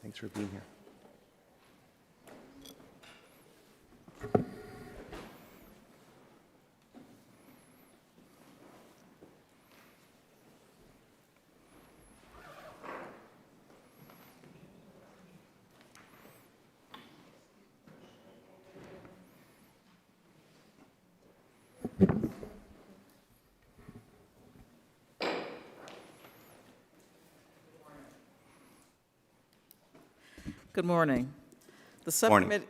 Thanks for being here. Good morning. The subcommittee,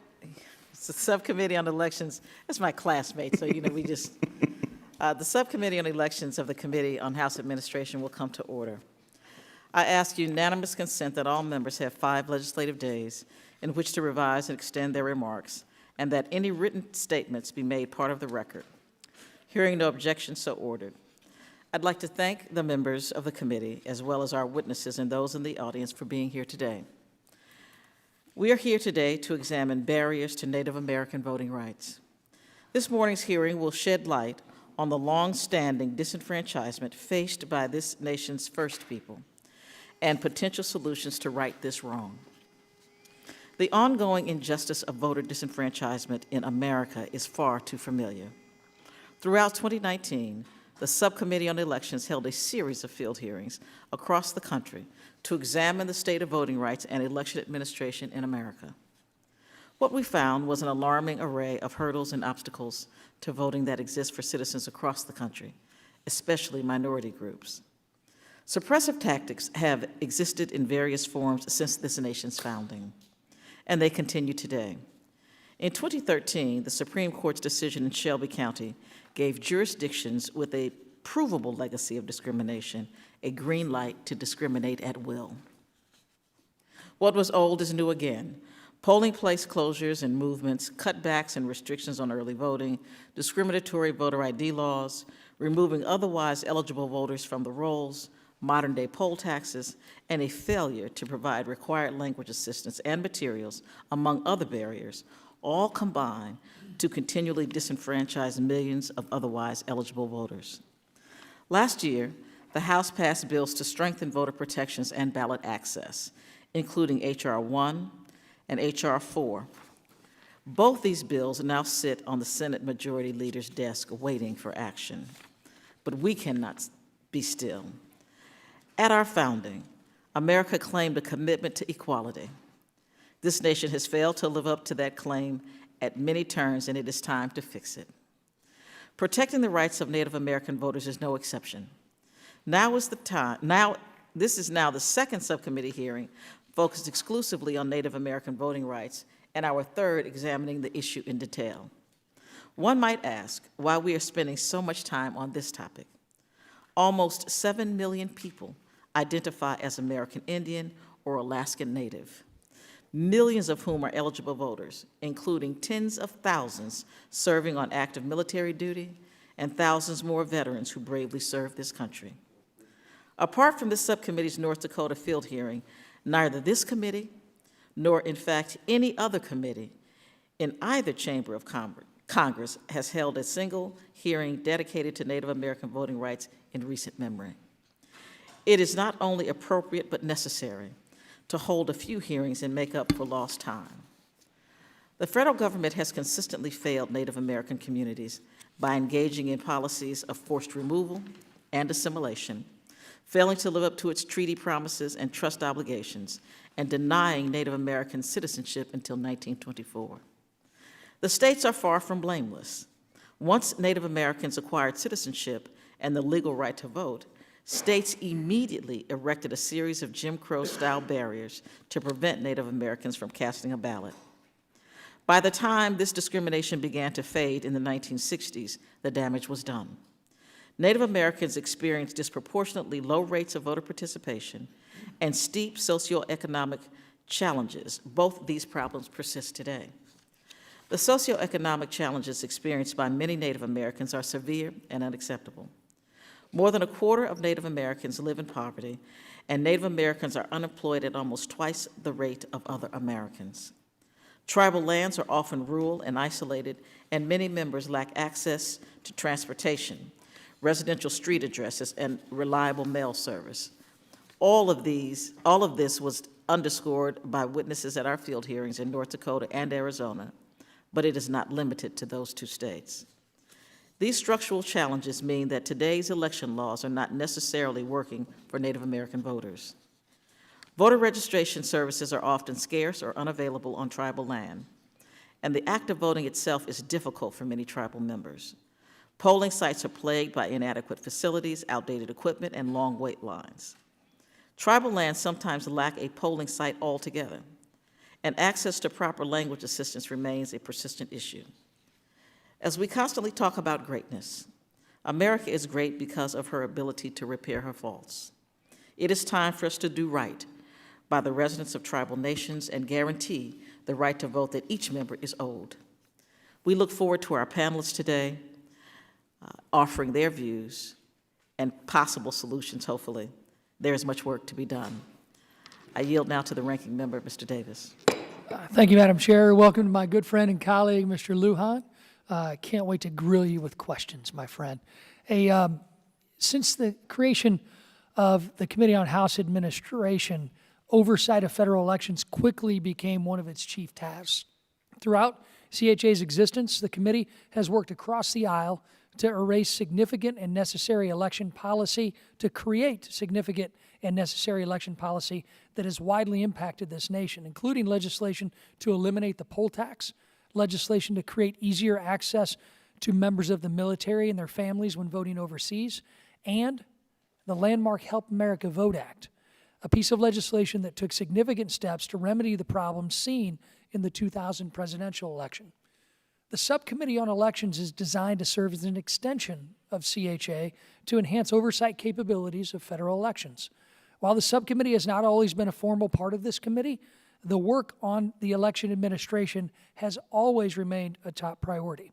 it's the Subcommittee on Elections. That's my classmate, so we just. The Subcommittee on Elections of the Committee on House Administration will come to order. I ask unanimous consent that all members have 5 legislative days in which to revise and extend their remarks, and that any written statements be made part of the record. Hearing no objection, so ordered. I'd like to thank the members of the committee, as well as our witnesses and those in the audience, for being here today. We are here today to examine barriers to Native American voting rights. This morning's hearing will shed light on the long-standing disenfranchisement faced by this nation's first people and potential solutions to right this wrong. The ongoing injustice of voter disenfranchisement in America is far too familiar. Throughout 2019, the Subcommittee on Elections held a series of field hearings across the country to examine the state of voting rights and election administration in America. What we found was an alarming array of hurdles and obstacles to voting that exist for citizens across the country, especially minority groups. Suppressive tactics have existed in various forms since this nation's founding, and they continue today. In 2013, the Supreme Court's decision in Shelby County gave jurisdictions with a provable legacy of discrimination a green light to discriminate at will. What was old is new again. Polling place closures and movements, cutbacks and restrictions on early voting, discriminatory voter ID laws, removing otherwise eligible voters from the rolls, modern-day poll taxes, and a failure to provide required language assistance and materials, among other barriers, all combine to continually disenfranchise millions of otherwise eligible voters. Last year, the House passed bills to strengthen voter protections and ballot access, including H.R. 1 and H.R. 4. Both these bills now sit on the Senate Majority Leader's desk waiting for action. But we cannot be still. At our founding, America claimed a commitment to equality. This nation has failed to live up to that claim at many turns, and it is time to fix it. Protecting the rights of Native American voters is no exception. This is now the second subcommittee hearing focused exclusively on Native American voting rights, and our third examining the issue in detail. One might ask why we are spending so much time on this topic. Almost 7 million people identify as American Indian or Alaskan Native, millions of whom are eligible voters, including tens of thousands serving on active military duty and thousands more veterans who bravely serve this country. Apart from this subcommittee's North Dakota field hearing, neither this committee nor, in fact, any other committee in either chamber of Congress has held a single hearing dedicated to Native American voting rights in recent memory. It is not only appropriate but necessary to hold a few hearings and make up for lost time. The federal government has consistently failed Native American communities by engaging in policies of forced removal and assimilation, failing to live up to its treaty promises and trust obligations, and denying Native American citizenship until 1924. The states are far from blameless. Once Native Americans acquired citizenship and the legal right to vote, states immediately erected a series of Jim Crow-style barriers to prevent Native Americans from casting a ballot. By the time this discrimination began to fade in the 1960s, the damage was done. Native Americans experienced disproportionately low rates of voter participation and steep socioeconomic challenges. Both these problems persist today. The socioeconomic challenges experienced by many Native Americans are severe and unacceptable. More than a quarter of Native Americans live in poverty, and Native Americans are unemployed at almost twice the rate of other Americans. Tribal lands are often rural and isolated, and many members lack access to transportation, residential street addresses, and reliable mail service. All of this was underscored by witnesses at our field hearings in North Dakota and Arizona, but it is not limited to those two states. These structural challenges mean that today's election laws are not necessarily working for Native American voters. Voter registration services are often scarce or unavailable on tribal land, and the act of voting itself is difficult for many tribal members. Polling sites are plagued by inadequate facilities, outdated equipment, and long wait lines. Tribal lands sometimes lack a polling site altogether, and access to proper language assistance remains a persistent issue. As we constantly talk about greatness, America is great because of her ability to repair her faults. It is time for us to do right by the residents of tribal nations and guarantee the right to vote that each member is owed. We look forward to our panelists today offering their views and possible solutions, hopefully. There is much work to be done. I yield now to the ranking member, Mr. Davis. Thank you, Madam Chair. Welcome to my good friend and colleague, Mr. Lujan. I can't wait to grill you with questions, my friend. Since the creation of the Committee on House Administration, oversight of federal elections quickly became one of its chief tasks. Throughout CHA's existence, the committee has worked across the aisle to erase significant and necessary election policy, to create significant and necessary election policy that has widely impacted this nation, including legislation to eliminate the poll tax, legislation to create easier access to members of the military and their families when voting overseas, and the landmark Help America Vote Act, a piece of legislation that took significant steps to remedy the problems seen in the 2000 presidential election. The Subcommittee on Elections is designed to serve as an extension of CHA to enhance oversight capabilities of federal elections. While the subcommittee has not always been a formal part of this committee, the work on the election administration has always remained a top priority.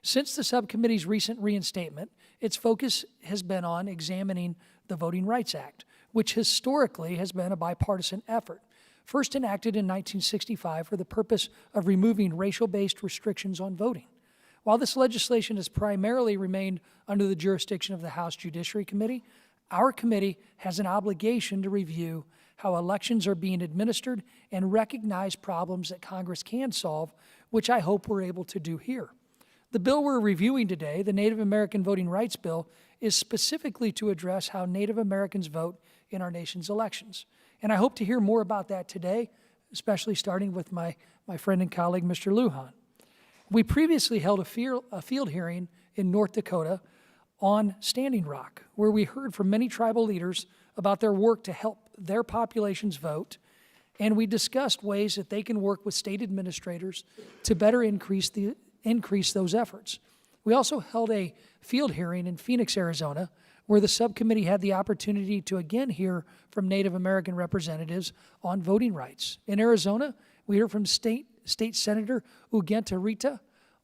Since the subcommittee's recent reinstatement, its focus has been on examining the Voting Rights Act, which historically has been a bipartisan effort. First enacted in 1965 for the purpose of removing racial-based restrictions on voting. While this legislation has primarily remained under the jurisdiction of the House Judiciary Committee, our committee has an obligation to review how elections are being administered and recognize problems that Congress can solve, which I hope we're able to do here. The bill we're reviewing today, the Native American Voting Rights Bill, is specifically to address how Native Americans vote in our nation's elections. And I hope to hear more about that today, especially starting with my friend and colleague, Mr. Lujan. We previously held a field hearing in North Dakota on Standing Rock, where we heard from many tribal leaders about their work to help their populations vote, and we discussed ways that they can work with state administrators to better increase those efforts. We also held a field hearing in Phoenix, Arizona, where the subcommittee had the opportunity to again hear from Native American representatives on voting rights. In Arizona, we heard from State Senator Ugenta Rita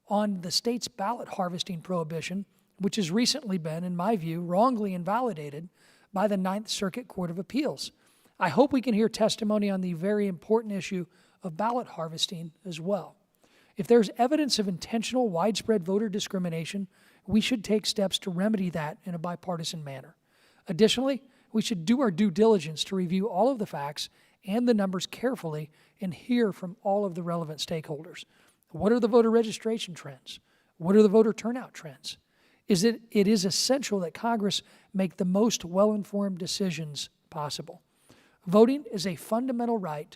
on the state's ballot harvesting prohibition, which has recently been, in my view, wrongly invalidated by the Ninth Circuit Court of Appeals. I hope we can hear testimony on the very important issue of ballot harvesting as well. If there's evidence of intentional, widespread voter discrimination, we should take steps to remedy that in a bipartisan manner. Additionally, we should do our due diligence to review all of the facts and the numbers carefully and hear from all of the relevant stakeholders. What are the voter registration trends? What are the voter turnout trends? It is essential that Congress make the most well-informed decisions possible. Voting is a fundamental right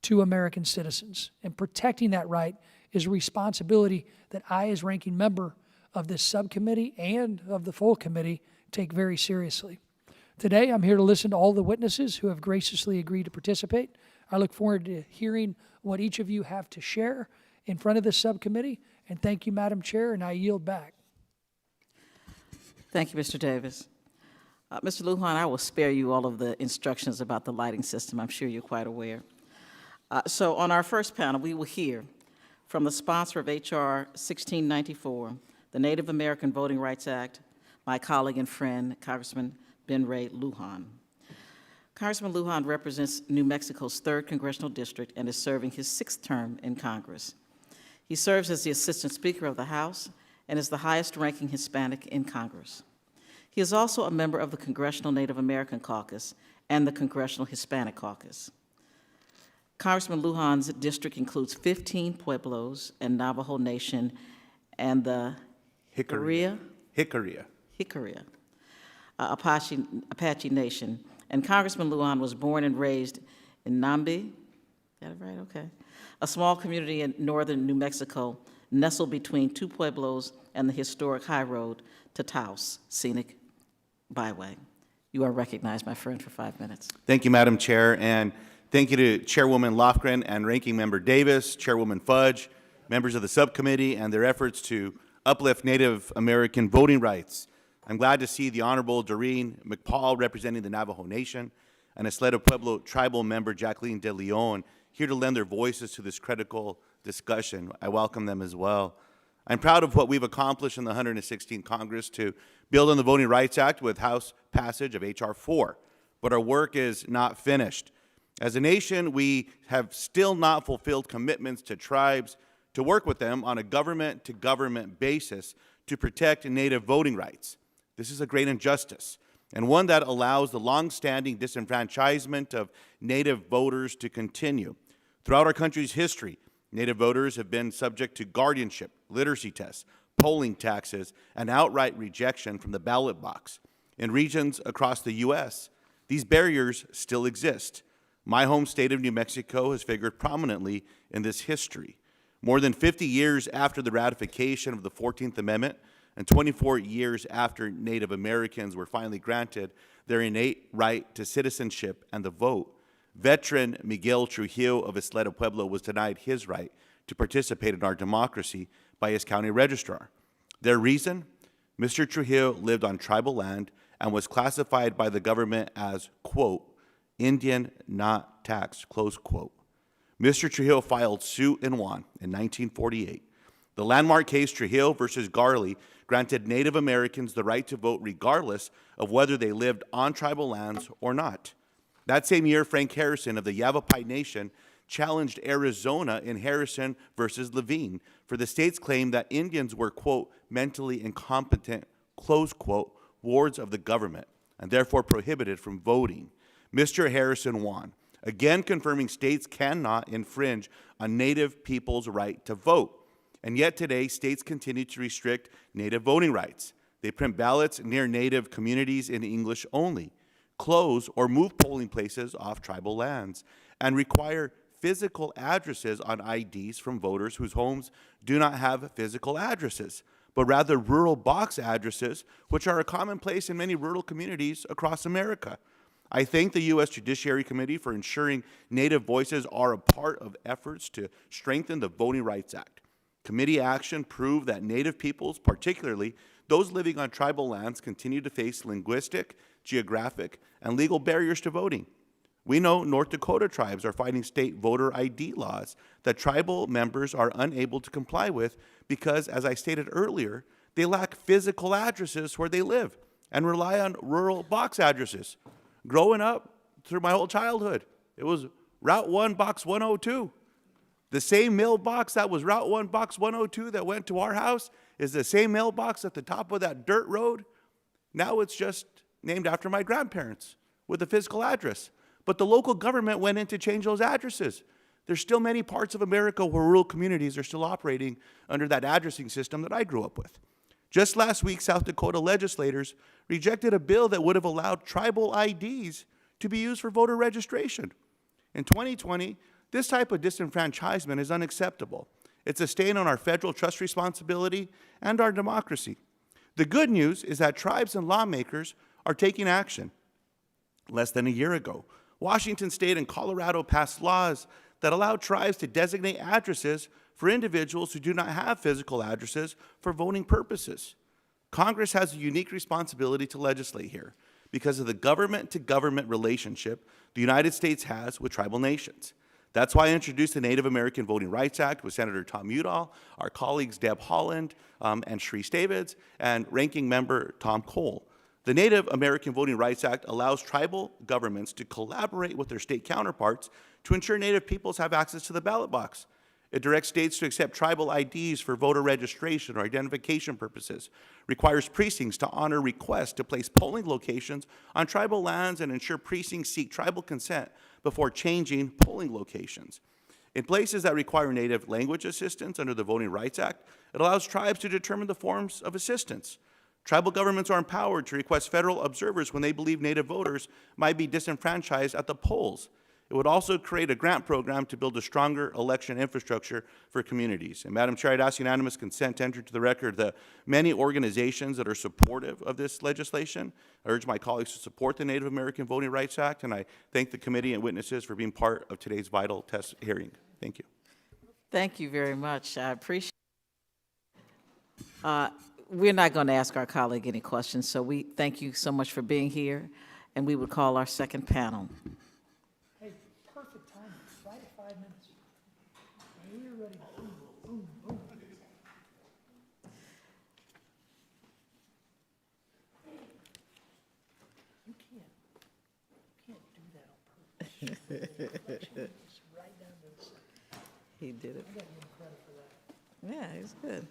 to American citizens, and protecting that right is a responsibility that I, as ranking member of this subcommittee and of the full committee, take very seriously. Today, I'm here to listen to all the witnesses who have graciously agreed to participate. I look forward to hearing what each of you have to share in front of this subcommittee, and thank you, Madam Chair, and I yield back. Thank you, Mr. Davis. Mr. Lujan, I will spare you all of the instructions about the lighting system. I'm sure you're quite aware. So on our first panel, we will hear from the sponsor of H.R. 1694, the Native American Voting Rights Act, my colleague and friend, Congressman Ben-Ray Lujan. Congressman Lujan represents New Mexico's 3rd Congressional District and is serving his 6th term in Congress. He serves as the Assistant Speaker of the House and is the highest-ranking Hispanic in Congress. He is also a member of the Congressional Native American Caucus and the Congressional Hispanic Caucus. Congressman Lujan's district includes 15 pueblos and Navajo Nation and the Hickory Apache Nation. And Congressman Lujan was born and raised in Nambi, got it right, okay, a small community in northern New Mexico, nestled between two pueblos and the historic high road to Taos Scenic Byway. You are recognized, my friend, for 5 minutes. Thank you, Madam Chair, and thank you to Chairwoman Lofgren and Ranking Member Davis, Chairwoman Fudge, members of the subcommittee, and their efforts to uplift Native American voting rights. I'm glad to see the Honorable Doreen McPaul representing the Navajo Nation and Isleta Pueblo tribal member Jacqueline De Leon here to lend their voices to this critical discussion. I welcome them as well. I'm proud of what we've accomplished in the 116th Congress to build on the Voting Rights Act with House passage of H.R. 4, but our work is not finished. As a nation, we have still not fulfilled commitments to tribes to work with them on a government-to-government basis to protect Native voting rights. This is a great injustice, and one that allows the long-standing disenfranchisement of Native voters to continue. Throughout our country's history, Native voters have been subject to guardianship, literacy tests, polling taxes, and outright rejection from the ballot box. In regions across the U.S., these barriers still exist. My home state of New Mexico has figured prominently in this history. More than 50 years after the ratification of the 14th Amendment and 24 years after Native Americans were finally granted their innate right to citizenship and the vote, veteran Miguel Trujillo of Isleta Pueblo was denied his right to participate in our democracy by his county registrar. Their reason? Mr. Trujillo lived on tribal land and was classified by the government as, quote, Indian not taxed, close quote. Mr. Trujillo filed suit and won in 1948. The landmark case Trujillo versus Garley granted Native Americans the right to vote regardless of whether they lived on tribal lands or not. That same year, Frank Harrison of the Yavapai Nation challenged Arizona in Harrison versus Levine for the state's claim that Indians were, quote, mentally incompetent, close quote, wards of the government, and therefore prohibited from voting. Mr. Harrison won, again confirming states cannot infringe on Native people's right to vote. And yet today, states continue to restrict Native voting rights. They print ballots near Native communities in English only, close or move polling places off tribal lands, and require physical addresses on IDs from voters whose homes do not have physical addresses, but rather rural box addresses, which are a commonplace in many rural communities across America. I thank the U.S. Judiciary Committee for ensuring Native voices are a part of efforts to strengthen the Voting Rights Act. Committee action proved that Native peoples, particularly those living on tribal lands, continue to face linguistic, geographic, and legal barriers to voting. We know North Dakota tribes are fighting state voter ID laws that tribal members are unable to comply with because, as I stated earlier, they lack physical addresses where they live and rely on rural box addresses. Growing up through my whole childhood, it was Route 1, Box 102. The same mailbox that was Route 1, Box 102 that went to our house is the same mailbox at the top of that dirt road. Now it's just named after my grandparents with a physical address. But the local government went in to change those addresses. There's still many parts of America where rural communities are still operating under that addressing system that I grew up with. Just last week, South Dakota legislators rejected a bill that would have allowed tribal IDs to be used for voter registration. In 2020, this type of disenfranchisement is unacceptable. It's a stain on our federal trust responsibility and our democracy. The good news is that tribes and lawmakers are taking action. Less than a year ago, Washington State and Colorado passed laws that allow tribes to designate addresses for individuals who do not have physical addresses for voting purposes. Congress has a unique responsibility to legislate here because of the government-to-government relationship the United States has with tribal nations. That's why I introduced the Native American Voting Rights Act with Senator Tom Udall, our colleagues Deb Haaland and Sharice Davids, and Ranking Member Tom Cole. The Native American Voting Rights Act allows tribal governments to collaborate with their state counterparts to ensure Native peoples have access to the ballot box. It directs states to accept tribal IDs for voter registration or identification purposes, requires precincts to honor requests to place polling locations on tribal lands and ensure precincts seek tribal consent before changing polling locations. In places that require native language assistance under the Voting Rights Act, it allows tribes to determine the forms of assistance. Tribal governments are empowered to request federal observers when they believe native voters might be disenfranchised at the polls. It would also create a grant program to build a stronger election infrastructure for communities. And Madam Chair, I'd ask unanimous consent to enter to the record the many organizations that are supportive of this legislation. I urge my colleagues to support the Native American Voting Rights Act, and I thank the committee and witnesses for being part of today's vital test hearing. Thank you. Thank you very much. I appreciate it. We're not going to ask our colleague any questions, so we thank you so much for being here, and we would call our second panel. Hey, perfect timing, right at 5 minutes. When we're ready, boom, boom, boom. You can't do that on purpose. It's right down to the center. He did it. I got to give him credit for that. Yeah, he's good.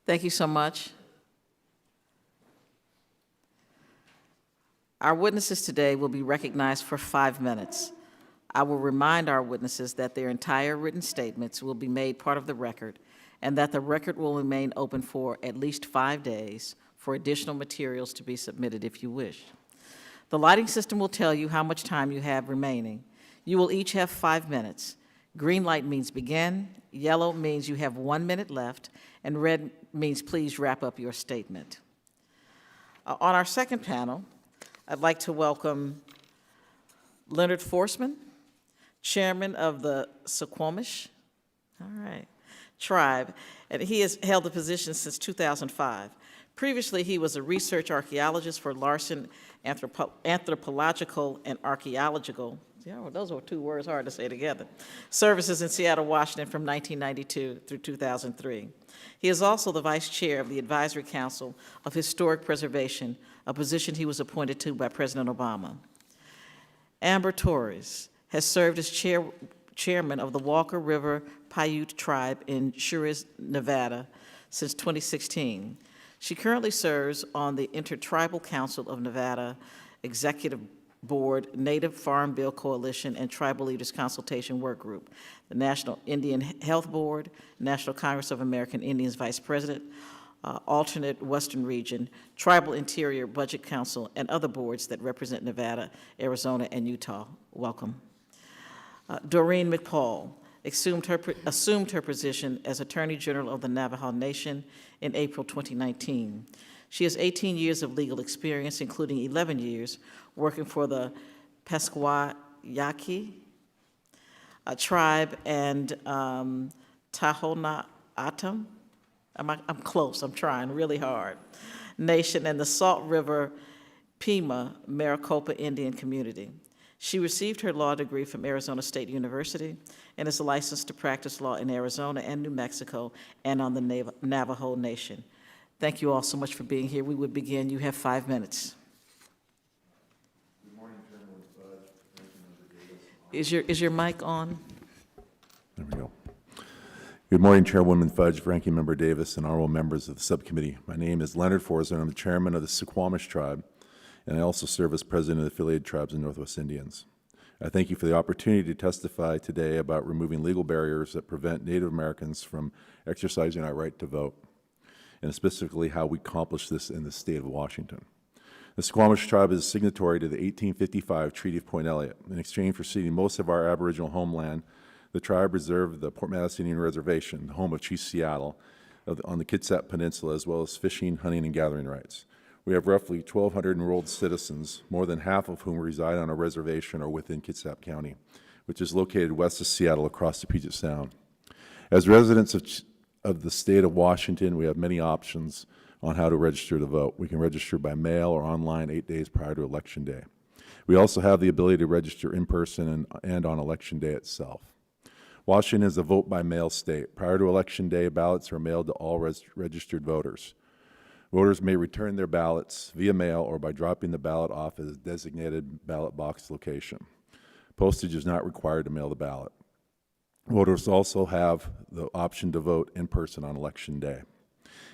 Thank you so much. Our witnesses today will be recognized for 5 minutes. I will remind our witnesses that their entire written statements will be made part of the record and that the record will remain open for at least 5 days for additional materials to be submitted if you wish. The lighting system will tell you how much time you have remaining. You will each have 5 minutes. Green light means begin, yellow means you have 1 minute left, and red means please wrap up your statement. On our second panel, I'd like to welcome Leonard Forsman, Chairman of the Suquamish tribe, and he has held the position since 2005. Previously, he was a research archaeologist for Larson Anthropological and Archaeological, those are 2 words hard to say together, services in Seattle, Washington from 1992 through 2003. He is also the vice chair of the Advisory Council of Historic Preservation, a position he was appointed to by President Obama. Amber Torres has served as chairman of the Walker River Paiute tribe in Suarez, Nevada since 2016. She currently serves on the Intertribal Council of Nevada Executive Board, Native Farm Bill Coalition, and Tribal Leaders Consultation Work Group, the National Indian Health Board, National Congress of American Indians Vice President, Alternate Western Region, Tribal Interior Budget Council, and other boards that represent Nevada, Arizona, and Utah. Welcome. Doreen McPaul assumed her position as Attorney General of the Navajo Nation in April 2019. She has 18 years of legal experience, including 11 years working for the Pasquayaqui tribe and Tahona'atum, I'm close, I'm trying really hard, Nation, and the Salt River Pima Maricopa Indian community. She received her law degree from Arizona State University and is licensed to practice law in Arizona and New Mexico and on the Navajo Nation. Thank you all so much for being here. We would begin. You have 5 minutes. Good morning, Chairman Fudge, Ranking Member Davis. Is your mic on? There we go. Good morning, Chairwoman Fudge, Ranking Member Davis, and honorable members of the subcommittee. My name is Leonard Forsman. I'm the chairman of the Suquamish tribe, and I also serve as president of the affiliated tribes of Northwest Indians. I thank you for the opportunity to testify today about removing legal barriers that prevent Native Americans from exercising our right to vote, and specifically how we accomplish this in the state of Washington. The Suquamish tribe is a signatory to the 1855 Treaty of Point Elliott. In exchange for ceding most of our Aboriginal homeland, the tribe reserved the Port Madison Indian Reservation, the home of Chief Seattle, on the Kitsap Peninsula, as well as fishing, hunting, and gathering rights. We have roughly 1,200 enrolled citizens, more than half of whom reside on a reservation or within Kitsap County, which is located west of Seattle across the Puget Sound. As residents of the state of Washington, we have many options on how to register to vote. We can register by mail or online 8 days prior to Election Day. We also have the ability to register in person and on Election Day itself. Washington is a vote-by-mail state. Prior to Election Day, ballots are mailed to all registered voters. Voters may return their ballots via mail or by dropping the ballot off at a designated ballot box location. Postage is not required to mail the ballot. Voters also have the option to vote in person on Election Day.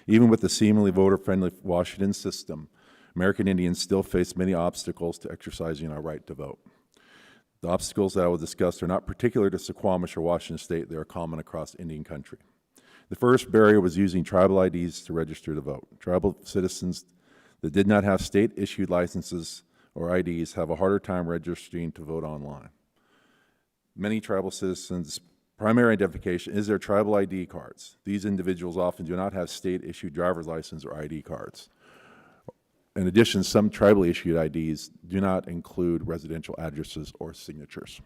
Even with the seemingly voter-friendly Washington system, American Indians still face many obstacles to exercising our right to vote. The obstacles that I will discuss are not particular to Suquamish or Washington State. They are common across Indian country. The first barrier was using tribal IDs to register to vote. Tribal citizens that did not have state-issued licenses or IDs have a harder time registering to vote online. Many tribal citizens' primary identification is their tribal ID cards. These individuals often do not have state-issued driver's license or ID cards. In addition, some tribally issued IDs do not include residential addresses or signatures.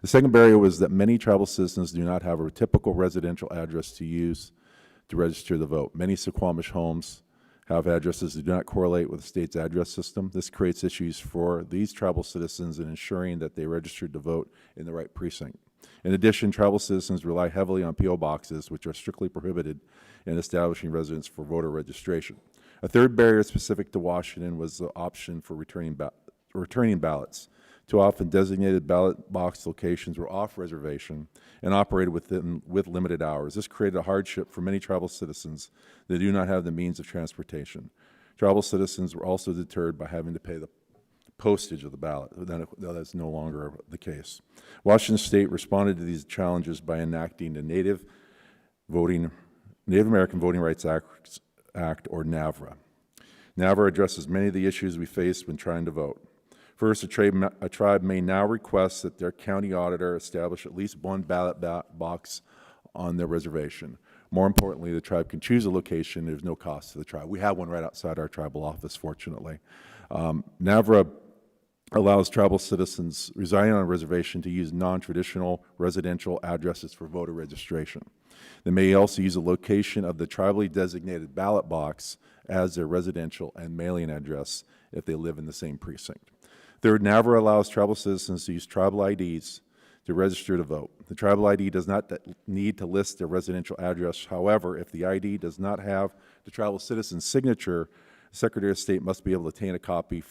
The second barrier was that many tribal citizens do not have a typical residential address to use to register to vote. Many Suquamish homes have addresses that do not correlate with the state's address system. This creates issues for these tribal citizens in ensuring that they registered to vote in the right precinct. In addition, tribal citizens rely heavily on P.O. boxes, which are strictly prohibited in establishing residence for voter registration. A third barrier specific to Washington was the option for returning ballots. Too often, designated ballot box locations were off reservation and operated with limited hours. This created a hardship for many tribal citizens that do not have the means of transportation. Tribal citizens were also deterred by having to pay the postage of the ballot. That's no longer the case. Washington State responded to these challenges by enacting the Native American Voting Rights Act, or NAVRA. NAVRA addresses many of the issues we face when trying to vote. First, a tribe may now request that their county auditor establish at least one ballot box on their reservation. More importantly, the tribe can choose a location. There's no cost to the tribe. We have one right outside our tribal office, fortunately. NAVRA allows tribal citizens residing on a reservation to use non-traditional residential addresses for voter registration. They may also use a location of the tribally designated ballot box as their residential and mailing address if they live in the same precinct. Third, NAVRA allows tribal citizens to use tribal IDs to register to vote. The tribal ID does not need to list their residential address. However, if the ID does not have the tribal citizen's signature, the Secretary of State must be able to obtain a copy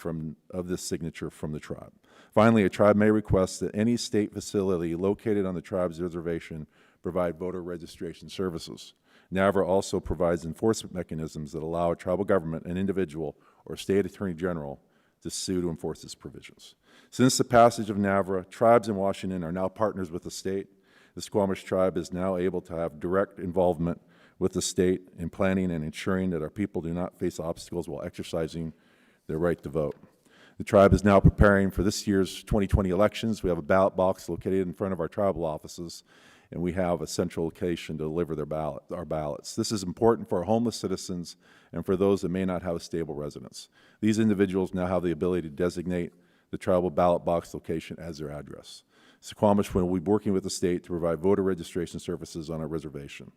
of this signature from the tribe. Finally, a tribe may request that any state facility located on the tribe's reservation provide voter registration services. NAVRA also provides enforcement mechanisms that allow a tribal government, an individual, or state attorney general to sue to enforce its provisions. Since the passage of NAVRA, tribes in Washington are now partners with the state. The Suquamish tribe is now able to have direct involvement with the state in planning and ensuring that our people do not face obstacles while exercising their right to vote. The tribe is now preparing for this year's 2020 elections. We have a ballot box located in front of our tribal offices, and we have a central location to deliver our ballots. This is important for our homeless citizens and for those that may not have a stable residence. These individuals now have the ability to designate the tribal ballot box location as their address. Suquamish will be working with the state to provide voter registration services on our reservation.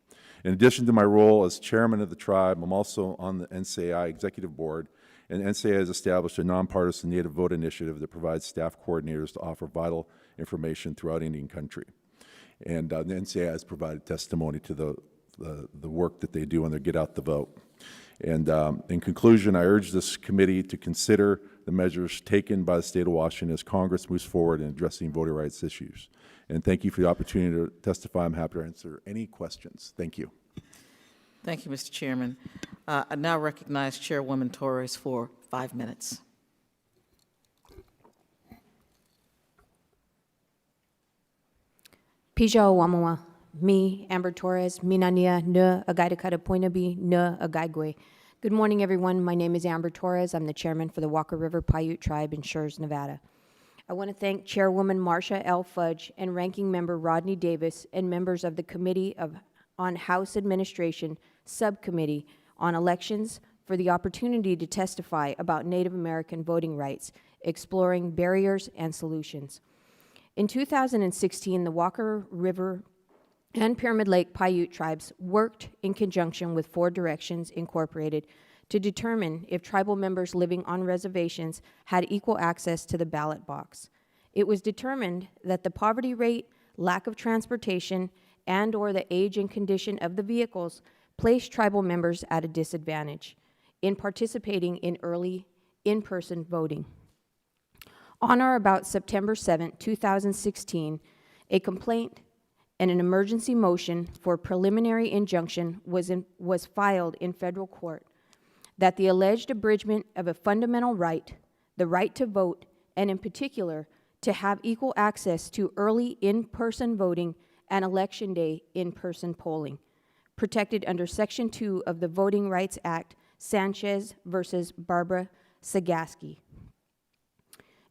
In addition to my role as chairman of the tribe, I'm also on the NCAI Executive Board, and NCAI has established a nonpartisan Native Vote Initiative that provides staff coordinators to offer vital information throughout Indian country. And the NCAI has provided testimony to the work that they do when they get out the vote. And in conclusion, I urge this committee to consider the measures taken by the state of Washington as Congress moves forward in addressing voting rights issues. And thank you for the opportunity to testify. I'm happy to answer any questions. Thank you. Thank you, Mr. Chairman. I now recognize Chairwoman Torres for 5 minutes. Pija Wamawa, me, Amber Torres, Minania, Ne, Agaidakata Poinabi, Ne, Agaigwe. Good morning, everyone. My name is Amber Torres. I'm the chairman for the Walker River Paiute Tribe in Schurz, Nevada. I want to thank Chairwoman Marcia L. Fudge and Ranking Member Rodney Davis and members of the Committee on House Administration Subcommittee on Elections for the opportunity to testify about Native American voting rights, exploring barriers and solutions. In 2016, the Walker River and Pyramid Lake Paiute tribes worked in conjunction with Four Directions Incorporated to determine if tribal members living on reservations had equal access to the ballot box. It was determined that the poverty rate, lack of transportation, and/or the age and condition of the vehicles place tribal members at a disadvantage in participating in early in-person voting. On or about September 7, 2016, a complaint and an emergency motion for preliminary injunction was filed in federal court that the alleged abridgment of a fundamental right, the right to vote, and in particular, to have equal access to early in-person voting and Election Day in-person polling, protected under Section 2 of the Voting Rights Act, Sanchez versus Barbara Sagaski.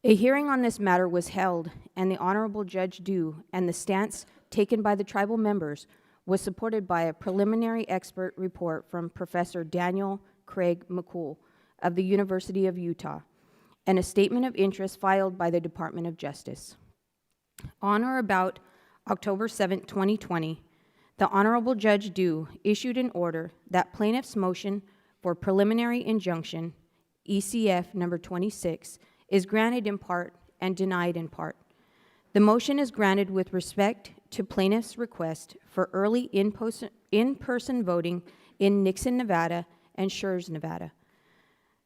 A hearing on this matter was held, and the Honorable Judge Dew and the stance taken by the tribal members was supported by a preliminary expert report from Professor Daniel Craig McCool of the University of Utah, and a statement of interest filed by the Department of Justice. On or about October 7, 2020, the Honorable Judge Dew issued an order that plaintiff's motion for preliminary injunction, ECF number 26, is granted in part and denied in part. The motion is granted with respect to plaintiff's request for early in-person voting in Nixon, Nevada and Schurz, Nevada.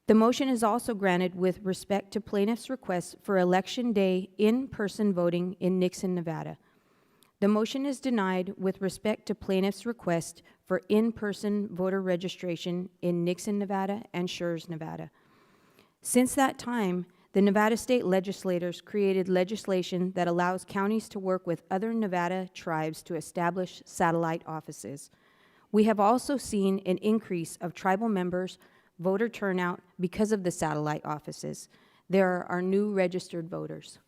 The motion is also granted with respect to plaintiff's request for Election Day in-person voting in Nixon, Nevada. The motion is denied with respect to plaintiff's request for in-person voter registration in Nixon, Nevada and Schurz, Nevada. Since that time, the Nevada state legislators created legislation that allows counties to work with other Nevada tribes to establish satellite offices. We have also seen an increase of tribal members' voter turnout because of the satellite offices. There are new registered voters.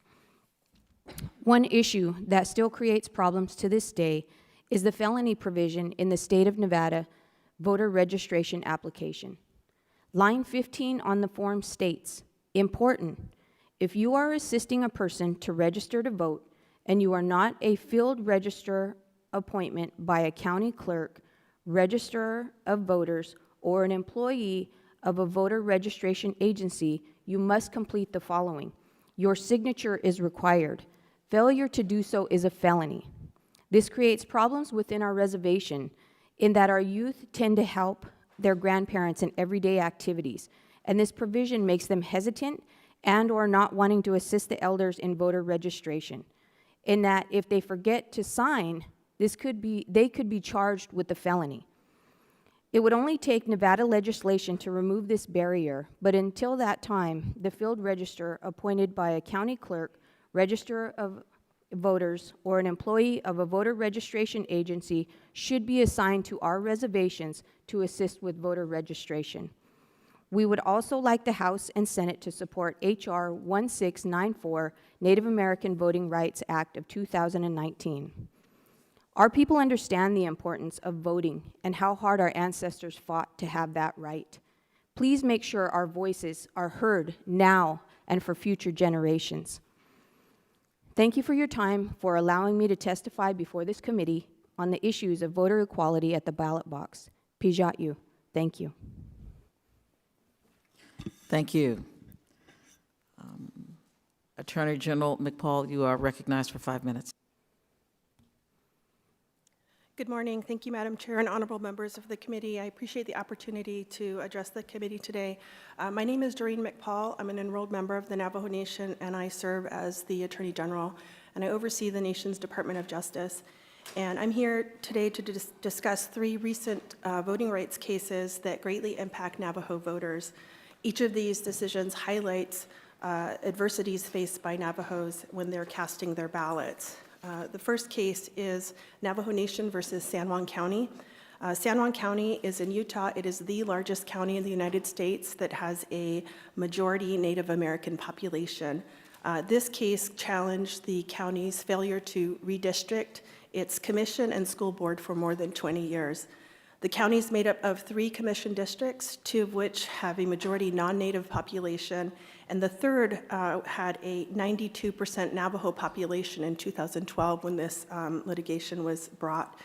One issue that still creates problems to this day is the felony provision in the state of Nevada voter registration application. Line 15 on the form states, important, if you are assisting a person to register to vote and you are not a field registrar appointment by a county clerk, registrar of voters, or an employee of a voter registration agency, you must complete the following. Your signature is required. Failure to do so is a felony. This creates problems within our reservation in that our youth tend to help their grandparents in everyday activities, and this provision makes them hesitant and or not wanting to assist the elders in voter registration, in that if they forget to sign, they could be charged with a felony. It would only take Nevada legislation to remove this barrier, but until that time, the field registrar appointed by a county clerk, registrar of voters, or an employee of a voter registration agency should be assigned to our reservations to assist with voter registration. We would also like the House and Senate to support H.R. 1694, Native American Voting Rights Act of 2019. Our people understand the importance of voting and how hard our ancestors fought to have that right. Please make sure our voices are heard now and for future generations. Thank you for your time, for allowing me to testify before this committee on the issues of voter equality at the ballot box. Pijat you. Thank you. Thank you. Attorney General McPaul, you are recognized for 5 minutes. Good morning. Thank you, Madam Chair and honorable members of the committee. I appreciate the opportunity to address the committee today. My name is Doreen McPaul. I'm an enrolled member of the Navajo Nation, and I serve as the Attorney General, and I oversee the nation's Department of Justice. And I'm here today to discuss 3 recent voting rights cases that greatly impact Navajo voters. Each of these decisions highlights adversities faced by Navajos when they're casting their ballots. The first case is Navajo Nation versus San Juan County. San Juan County is in Utah. It is the largest county in the United States that has a majority Native American population. This case challenged the county's failure to redistrict its commission and school board for more than 20 years. The county is made up of 3 commission districts, 2 of which have a majority non-Native population, and the third had a 92% Navajo population in 2012 when this litigation was brought.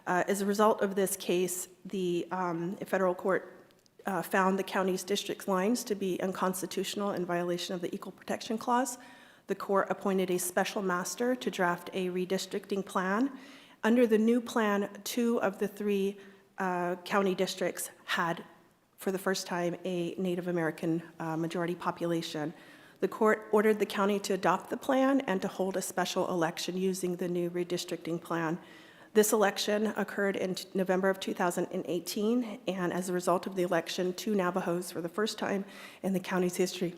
As a result of this case, the federal court found the county's district lines to be unconstitutional in violation of the Equal Protection Clause. the court appointed a special master to draft a redistricting plan. Under the new plan, 2 of the 3 county districts had, for the first time, a Native American majority population. The court ordered the county to adopt the plan and to hold a special election using the new redistricting plan. This election occurred in November of 2018, and as a result of the election, 2 Navajos, for the first time in the county's history,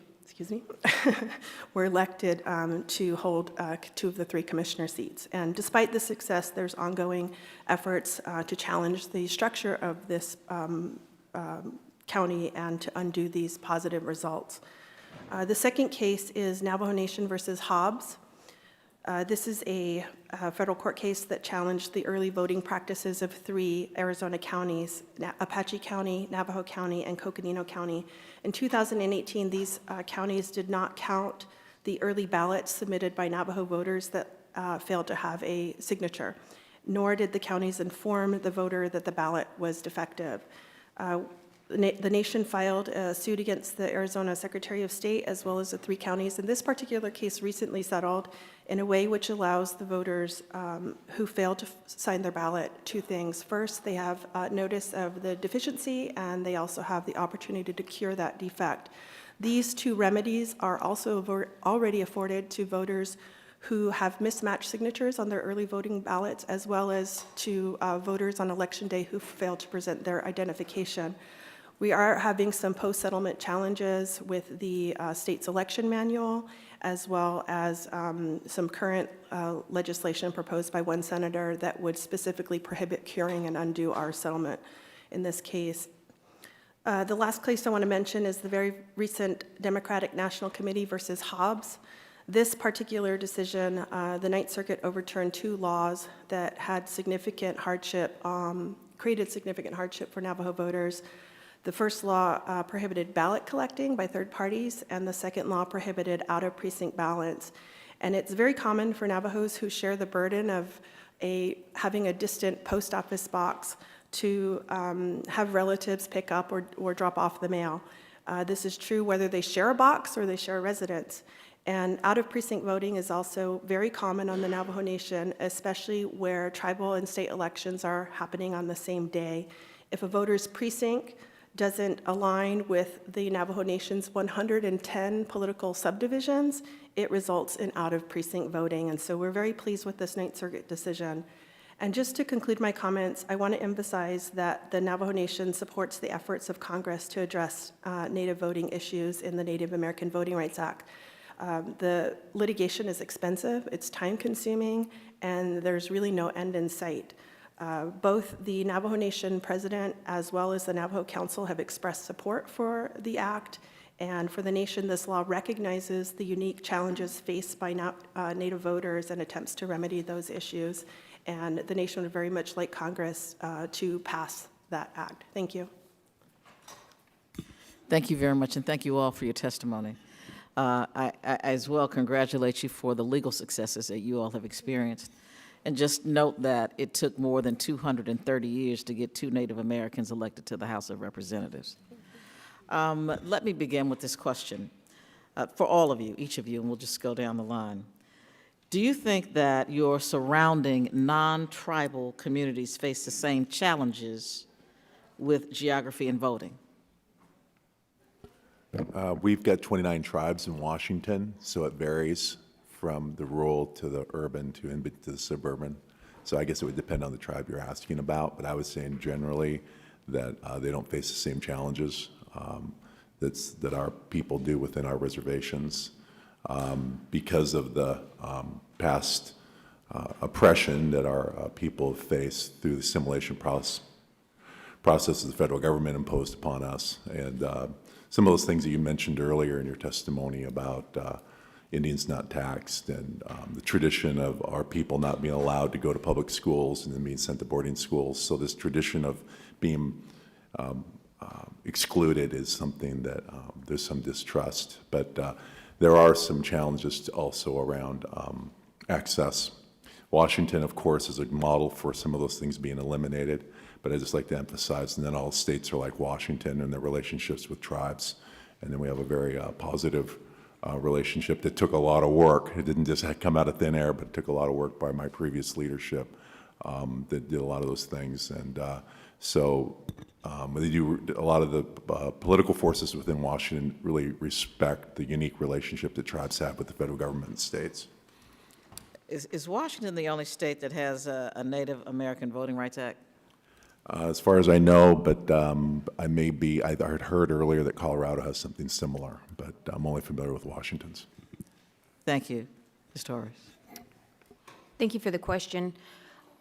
were elected to hold 2 of the 3 commissioner seats. And despite the success, there's ongoing efforts to challenge the structure of this county and to undo these positive results. The second case is Navajo Nation versus Hobbs. This is a federal court case that challenged the early voting practices of 3 Arizona counties, Apache County, Navajo County, and Coconino County. In 2018, these counties did not count the early ballots submitted by Navajo voters that failed to have a signature, nor did the counties inform the voter that the ballot was defective. The nation filed a suit against the Arizona Secretary of State as well as the 3 counties. And this particular case recently settled in a way which allows the voters who failed to sign their ballot 2 things. First, they have notice of the deficiency, and they also have the opportunity to cure that defect. These 2 remedies are also already afforded to voters who have mismatched signatures on their early voting ballots, as well as to voters on Election Day who failed to present their identification. We are having some post-settlement challenges with the state's election manual, as well as some current legislation proposed by 1 senator that would specifically prohibit curing and undo our settlement in this case. The last case I want to mention is the very recent Democratic National Committee versus Hobbs. This particular decision, the Ninth Circuit overturned 2 laws that had significant hardship, created significant hardship for Navajo voters. The first law prohibited ballot collecting by third parties, and the second law prohibited out-of-precinct ballots. And it's very common for Navajos who share the burden of having a distant post office box to have relatives pick up or drop off the mail. This is true whether they share a box or they share a residence. And out-of-precinct voting is also very common on the Navajo Nation, especially where tribal and state elections are happening on the same day. If a voter's precinct doesn't align with the Navajo Nation's 110 political subdivisions, it results in out-of-precinct voting. And so we're very pleased with this Ninth Circuit decision. And just to conclude my comments, I want to emphasize that the Navajo Nation supports the efforts of Congress to address Native voting issues in the Native American Voting Rights Act. The litigation is expensive, it's time-consuming, and there's really no end in sight. Both the Navajo Nation president as well as the Navajo Council have expressed support for the act, and for the nation, this law recognizes the unique challenges faced by Native voters and attempts to remedy those issues, and the nation would very much like Congress to pass that act. Thank you. Thank you very much, and thank you all for your testimony. I as well congratulate you for the legal successes that you all have experienced. And just note that it took more than 230 years to get 2 Native Americans elected to the House of Representatives. Let me begin with this question for all of you, each of you, and we'll just go down the line. Do you think that your surrounding non-tribal communities face the same challenges with geography and voting? We've got 29 tribes in Washington, so it varies from the rural to the urban to the suburban. So I guess it would depend on the tribe you're asking about, but I was saying generally that they don't face the same challenges that our people do within our reservations because of the past oppression that our people have faced through the assimilation processes the federal government imposed upon us. And some of those things that you mentioned earlier in your testimony about Indians not taxed, and the tradition of our people not being allowed to go to public schools and then being sent to boarding schools. So this tradition of being excluded is something that there's some distrust. But there are some challenges also around access. Washington, of course, is a model for some of those things being eliminated. But I just like to emphasize, and then all states are like Washington in their relationships with tribes. And then we have a very positive relationship that took a lot of work. It didn't just come out of thin air, but it took a lot of work by my previous leadership that did a lot of those things. And they do a lot of the political forces within Washington really respect the unique relationship that tribes have with the federal government and states. Is Washington the only state that has a Native American Voting Rights Act? As far as I know, but I had heard earlier that Colorado has something similar, but I'm only familiar with Washington's. Thank you. Ms. Torres. Thank you for the question.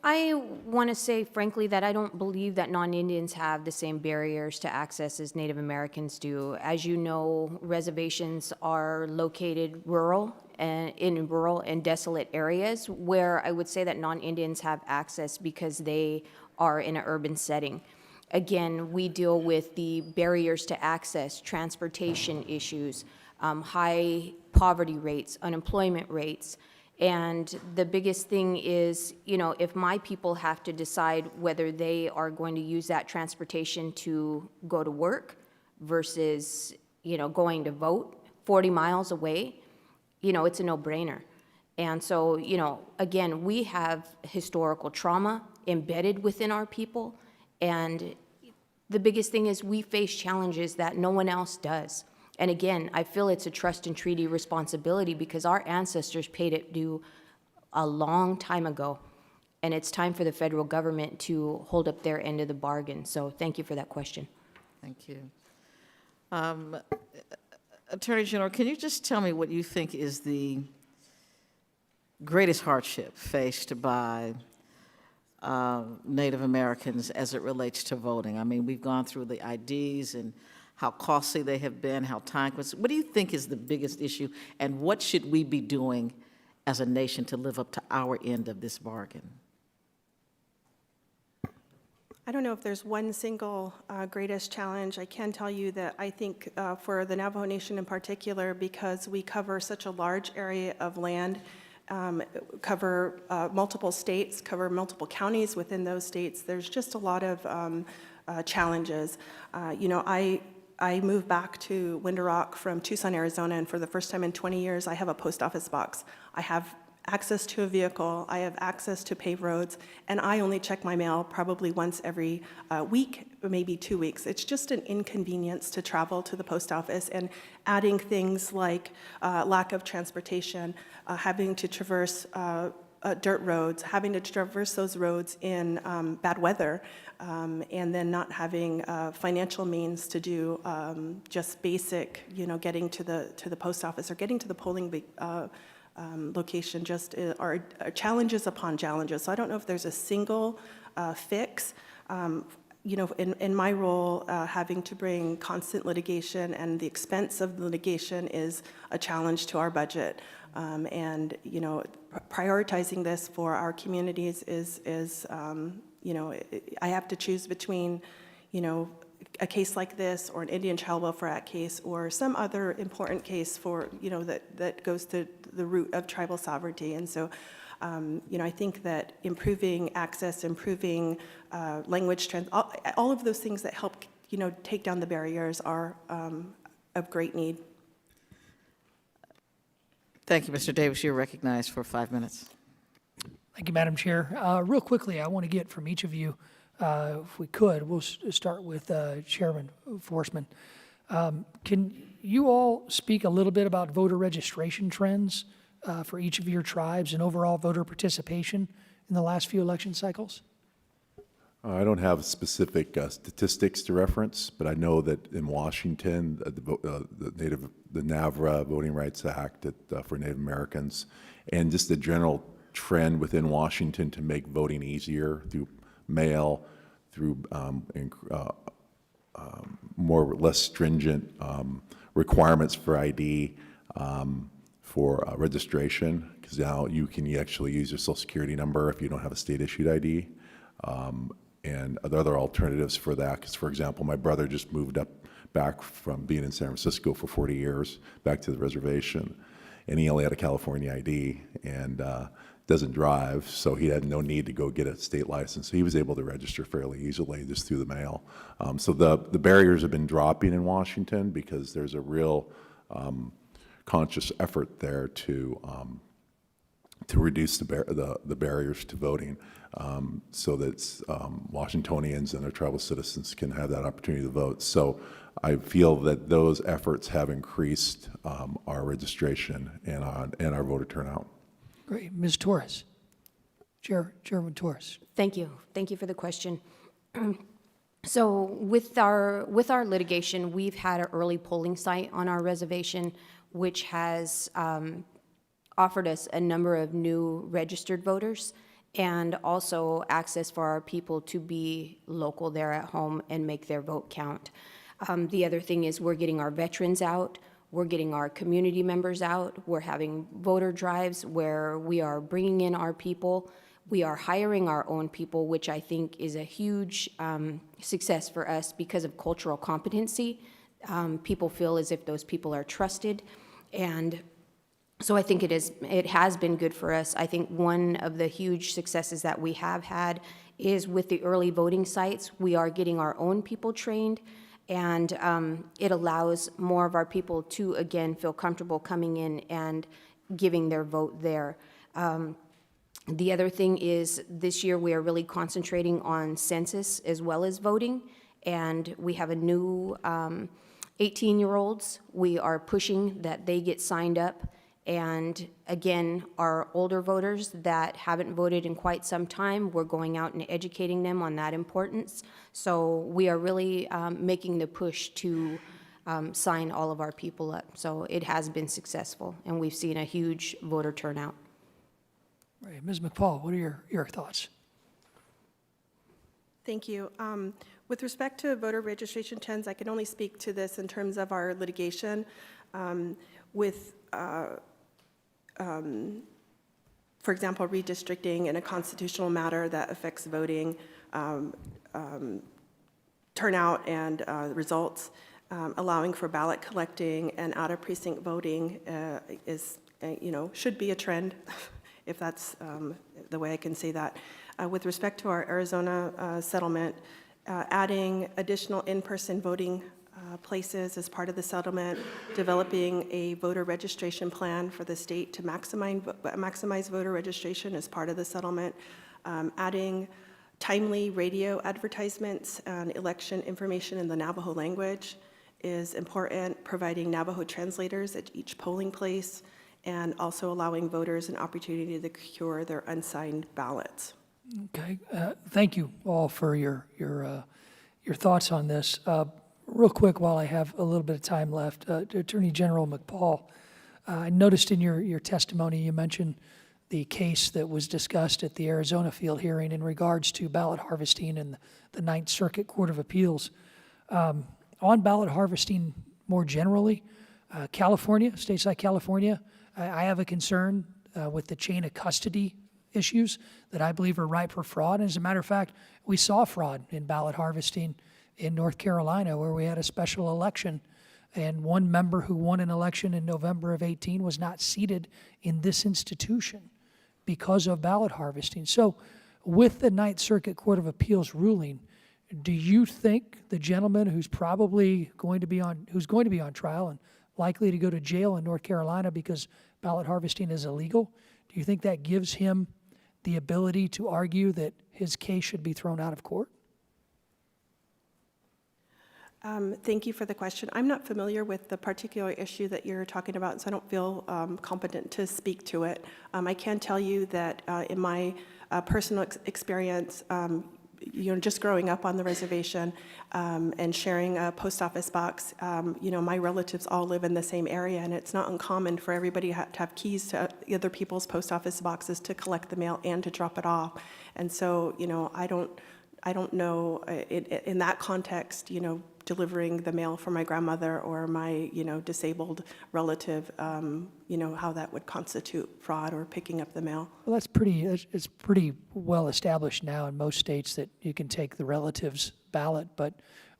I want to say, frankly, that I don't believe that non-Indians have the same barriers to access as Native Americans do. As you know, reservations are located in rural and desolate areas where I would say that non-Indians have access because they are in an urban setting. Again, we deal with the barriers to access, transportation issues, high poverty rates, unemployment rates. And the biggest thing is, if my people have to decide whether they are going to use that transportation to go to work versus, going to vote 40 miles away, it's a no-brainer. And so, again, we have historical trauma embedded within our people. And the biggest thing is we face challenges that no one else does. And again, I feel it's a trust and treaty responsibility because our ancestors paid it due a long time ago. And it's time for the federal government to hold up their end of the bargain. So thank you for that question. Thank you. Attorney General, can you just tell me what you think is the greatest hardship faced by Native Americans as it relates to voting? I mean, we've gone through the IDs and how costly they have been, how time-consuming. What do you think is the biggest issue, and what should we be doing as a nation to live up to our end of this bargain? I don't know if there's one single greatest challenge. I can tell you that I think for the Navajo Nation in particular, because we cover such a large area of land, cover multiple states, cover multiple counties within those states, there's just a lot of challenges. I moved back to Winter Rock from Tucson, Arizona, and for the first time in 20 years, I have a post office box. I have access to a vehicle, I have access to paved roads, and I only check my mail probably once every week, maybe 2 weeks. It's just an inconvenience to travel to the post office, and adding things like lack of transportation, having to traverse dirt roads, having to traverse those roads in bad weather, and then not having financial means to do just basic, getting to the post office or getting to the polling location just are challenges upon challenges. So I don't know if there's a single fix. In my role, having to bring constant litigation and the expense of the litigation is a challenge to our budget. And prioritizing this for our communities is I have to choose between, a case like this or an Indian Child Welfare Act case or some other important case for, that goes to the root of tribal sovereignty. And so, I think that improving access, improving language trends, all of those things that help, take down the barriers are of great need. Thank you, Mr. Davis. You're recognized for 5 minutes. Thank you, Madam Chair. Real quickly, I want to get from each of you, if we could, we'll start with Chairman Forsman. Can you all speak a little bit about voter registration trends for each of your tribes and overall voter participation in the last few election cycles? I don't have specific statistics to reference, but I know that in Washington, the NAVRA Voting Rights Act for Native Americans, and just the general trend within Washington to make voting easier through mail, through more or less stringent requirements for ID, for registration, because now you can actually use your Social Security number if you don't have a state-issued ID. And other alternatives for that, because, for example, my brother just moved back from being in San Francisco for 40 years, back to the reservation, and he only had a California ID and doesn't drive, so he had no need to go get a state license. So he was able to register fairly easily just through the mail. So the barriers have been dropping in Washington because there's a real conscious effort there to reduce the barriers to voting, so that Washingtonians and their tribal citizens can have that opportunity to vote. So I feel that those efforts have increased our registration and our voter turnout. Great. Ms. Torres. Chairman Torres. Thank you. Thank you for the question. So with our litigation, we've had an early polling site on our reservation, which has offered us a number of new registered voters and also access for our people to be local there at home and make their vote count. The other thing is we're getting our veterans out, we're getting our community members out, we're having voter drives where we are bringing in our people. We are hiring our own people, which I think is a huge success for us because of cultural competency. People feel as if those people are trusted, and so I think it has been good for us. I think one of the huge successes that we have had is with the early voting sites. We are getting our own people trained, and it allows more of our people to, again, feel comfortable coming in and giving their vote there. The other thing is this year we are really concentrating on census as well as voting, and we have a new 18-year-olds. We are pushing that they get signed up, and again, our older voters that haven't voted in quite some time, we're going out and educating them on that importance. So we are really making the push to sign all of our people up. So it has been successful, and we've seen a huge voter turnout. Right. Ms. McFall, what are your thoughts? Thank you. With respect to voter registration trends, I can only speak to this in terms of our litigation. For example, redistricting in a constitutional matter that affects voting, turnout and results, allowing for ballot collecting and out-of-precinct voting should be a trend, if that's the way I can say that. With respect to our Arizona settlement, adding additional in-person voting places as part of the settlement, developing a voter registration plan for the state to maximize voter registration as part of the settlement, adding timely radio advertisements and election information in the Navajo language is important, providing Navajo translators at each polling place, and also allowing voters an opportunity to secure their unsigned ballots. Okay. Thank you all for your thoughts on this. Real quick, while I have a little bit of time left, Attorney General McPaul, I noticed in your testimony you mentioned the case that was discussed at the Arizona field hearing in regards to ballot harvesting and the Ninth Circuit Court of Appeals. On ballot harvesting more generally, California, states like California, I have a concern with the chain of custody issues that I believe are ripe for fraud. And as a matter of fact, we saw fraud in ballot harvesting in North Carolina, where we had a special election, and one member who won an election in November of 18 was not seated in this institution because of ballot harvesting. So with the Ninth Circuit Court of Appeals ruling, do you think the gentleman who's probably going to be on trial and likely to go to jail in North Carolina because ballot harvesting is illegal, do you think that gives him the ability to argue that his case should be thrown out of court? Thank you for the question. I'm not familiar with the particular issue that you're talking about, so I don't feel competent to speak to it. I can tell you that in my personal experience, just growing up on the reservation and sharing a post office box, my relatives all live in the same area, and it's not uncommon for everybody to have keys to other people's post office boxes to collect the mail and to drop it off. And so, I don't know in that context, delivering the mail for my grandmother or my, disabled relative, how that would constitute fraud or picking up the mail. Well, it's pretty well established now in most states that you can take the relative's ballot, but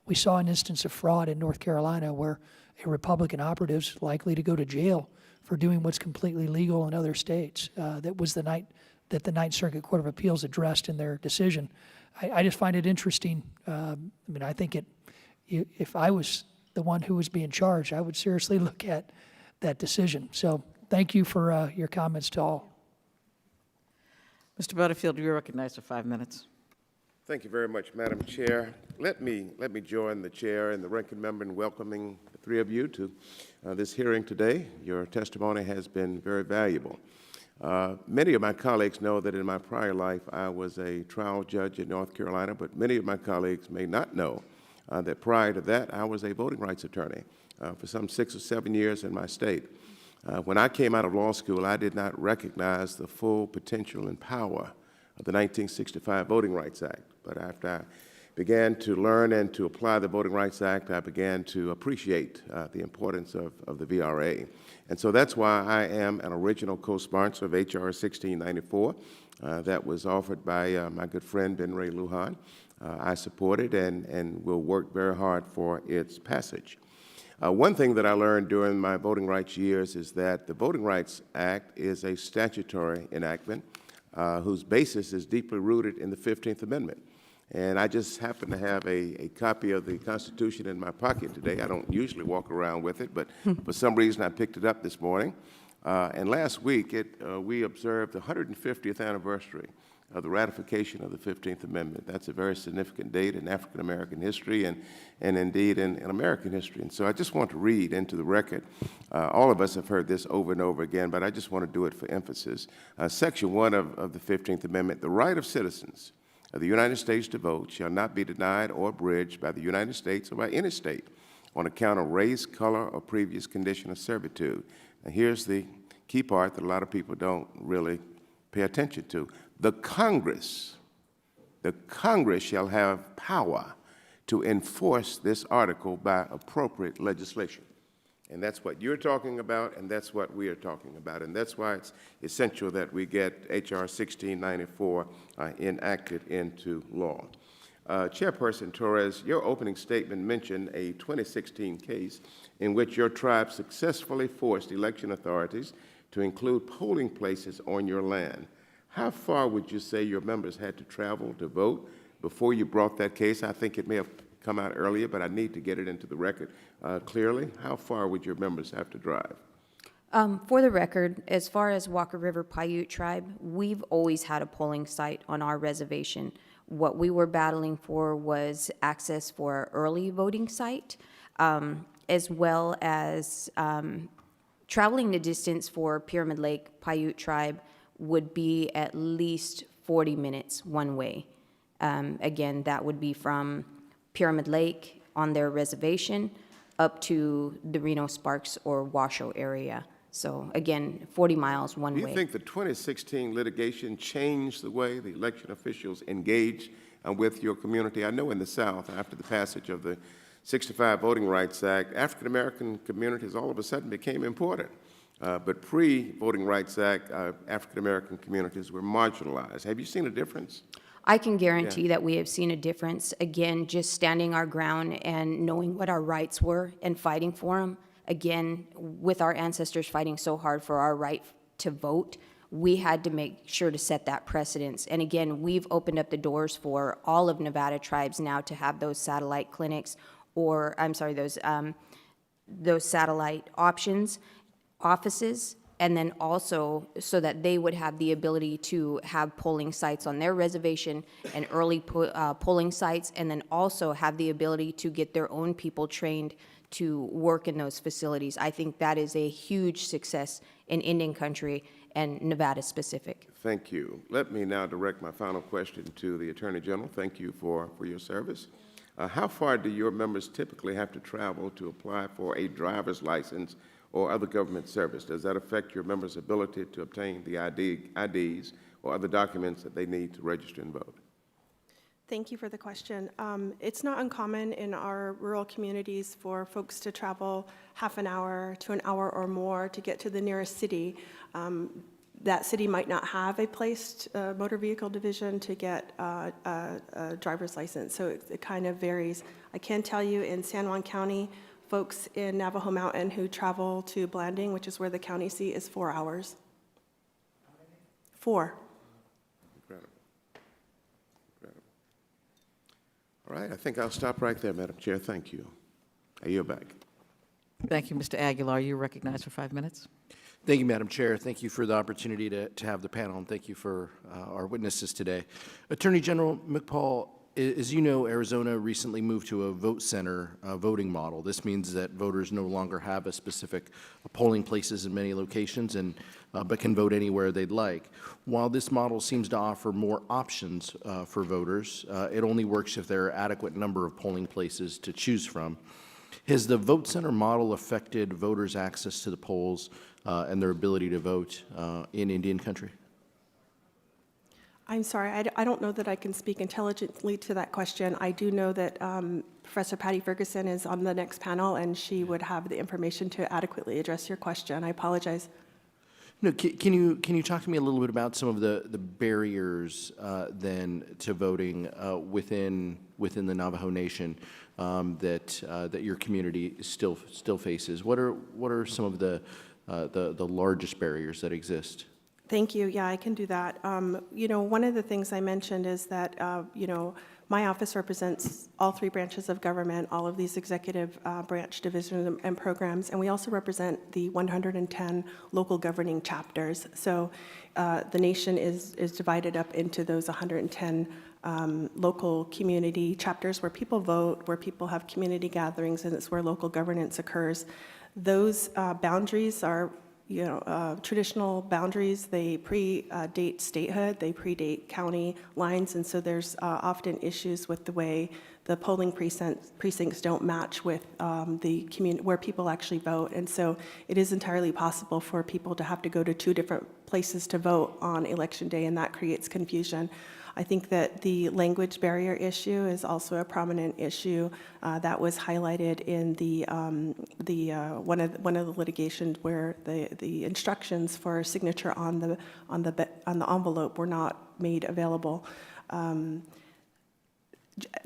we saw an instance of fraud in North Carolina where a Republican operative's likely to go to jail for doing what's completely legal in other states. That was the night that the Ninth Circuit Court of Appeals addressed in their decision. I just find it interesting. I think if I was the one who was being charged, I would seriously look at that decision. So thank you for your comments to all. Mr. Butterfield, you're recognized for 5 minutes. Thank you very much, Madam Chair. Let me join the chair and the ranking member in welcoming the three of you to this hearing today. Your testimony has been very valuable. Many of my colleagues know that in my prior life I was a trial judge in North Carolina, but many of my colleagues may not know that prior to that I was a voting rights attorney for some 6 or 7 years in my state. When I came out of law school, I did not recognize the full potential and power of the 1965 Voting Rights Act. But after I began to learn and to apply the Voting Rights Act, I began to appreciate the importance of the VRA. And so that's why I am an original co-sponsor of H.R. 1694 that was offered by my good friend Ben Ray Lujan. I support it and will work very hard for its passage. One thing that I learned during my voting rights years is that the Voting Rights Act is a statutory enactment whose basis is deeply rooted in the 15th Amendment. And I just happen to have a copy of the Constitution in my pocket today. I don't usually walk around with it, but for some reason I picked it up this morning. And last week we observed the 150th anniversary of the ratification of the 15th Amendment. That's a very significant date in African American history and indeed in American history. And so I just want to read into the record. All of us have heard this over and over again, but I just want to do it for emphasis. Section 1 of the 15th Amendment: the right of citizens of the United States to vote shall not be denied or abridged by the United States or by any state on account of race, color, or previous condition of servitude. Now here's the key part that a lot of people don't really pay attention to. The Congress shall have power to enforce this article by appropriate legislation. And that's what you're talking about, and that's what we are talking about. And that's why it's essential that we get H.R. 1694 enacted into law. Chairperson Torres, your opening statement mentioned a 2016 case in which your tribe successfully forced election authorities to include polling places on your land. How far would you say your members had to travel to vote before you brought that case? I think it may have come out earlier, but I need to get it into the record clearly. How far would your members have to drive? For the record, as far as Walker River Paiute Tribe, we've always had a polling site on our reservation. What we were battling for was access for an early voting site, as well as traveling the distance for Pyramid Lake Paiute Tribe would be at least 40 minutes one way. Again, that would be from Pyramid Lake on their reservation up to the Reno Sparks or Washoe area. So again, 40 miles one way. Do you think the 2016 litigation changed the way the election officials engage with your community? I know in the South, after the passage of the 65 Voting Rights Act, African American communities all of a sudden became important. But pre-Voting Rights Act, African American communities were marginalized. Have you seen a difference? I can guarantee that we have seen a difference. Again, just standing our ground and knowing what our rights were and fighting for them. Again, with our ancestors fighting so hard for our right to vote, we had to make sure to set that precedence. And again, we've opened up the doors for all of Nevada tribes now to have those satellite clinics, or I'm sorry, those satellite offices, and then also so that they would have the ability to have polling sites on their reservation and early polling sites, and then also have the ability to get their own people trained to work in those facilities. I think that is a huge success in Indian country and Nevada specific. Thank you. Let me now direct my final question to the Attorney General. Thank you for your service. How far do your members typically have to travel to apply for a driver's license or other government service? Does that affect your members' ability to obtain the IDs or other documents that they need to register and vote? Thank you for the question. It's not uncommon in our rural communities for folks to travel half an hour to an hour or more to get to the nearest city. That city might not have a placed motor vehicle division to get a driver's license, so it kind of varies. I can tell you in San Juan County, folks in Navajo Mountain who travel to Blanding, which is where the county seat is, 4 hours. 4. Incredible. Incredible. All right, I think I'll stop right there, Madam Chair. Thank you. I yield back. Thank you, Mr. Aguilar. You're recognized for 5 minutes. Thank you, Madam Chair. Thank you for the opportunity to have the panel, and thank you for our witnesses today. Attorney General McPaul, as you know, Arizona recently moved to a vote center voting model. This means that voters no longer have a specific polling places in many locations, but can vote anywhere they'd like. While this model seems to offer more options for voters, it only works if there are adequate number of polling places to choose from. Has the vote center model affected voters' access to the polls and their ability to vote in Indian country? I'm sorry, I don't know that I can speak intelligently to that question. I do know that Professor Patty Ferguson is on the next panel, and she would have the information to adequately address your question. I apologize. No, can you talk to me a little bit about some of the barriers then to voting within the Navajo Nation that your community still faces? What are some of the largest barriers that exist? Thank you. Yeah, I can do that. One of the things I mentioned is that, my office represents all 3 branches of government, all of these executive branch divisions and programs, and we also represent the 110 local governing chapters. So the nation is divided up into those 110 local community chapters where people vote, where people have community gatherings, and it's where local governance occurs. Those boundaries are traditional boundaries. They predate statehood, they predate county lines, and so there's often issues with the way the polling precincts don't match with the community where people actually vote. And so it is entirely possible for people to have to go to 2 different places to vote on election day, and that creates confusion. I think that the language barrier issue is also a prominent issue that was highlighted in one of the litigations where the instructions for signature on the envelope were not made available.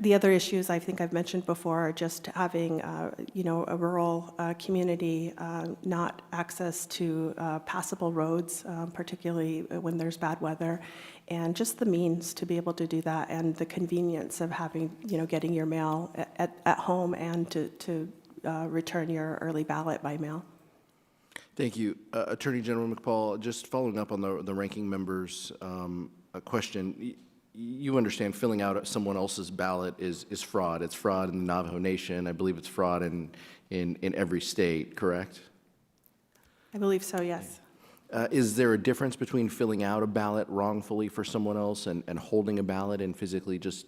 The other issues I think I've mentioned before are just having, a rural community, not access to passable roads, particularly when there's bad weather, and just the means to be able to do that, and the convenience of having, getting your mail at home and to return your early ballot by mail. Thank you. Attorney General McPaul, just following up on the ranking member's question, you understand filling out someone else's ballot is fraud. It's fraud in the Navajo Nation. I believe it's fraud in every state, correct? I believe so, yes. Is there a difference between filling out a ballot wrongfully for someone else and holding a ballot and physically just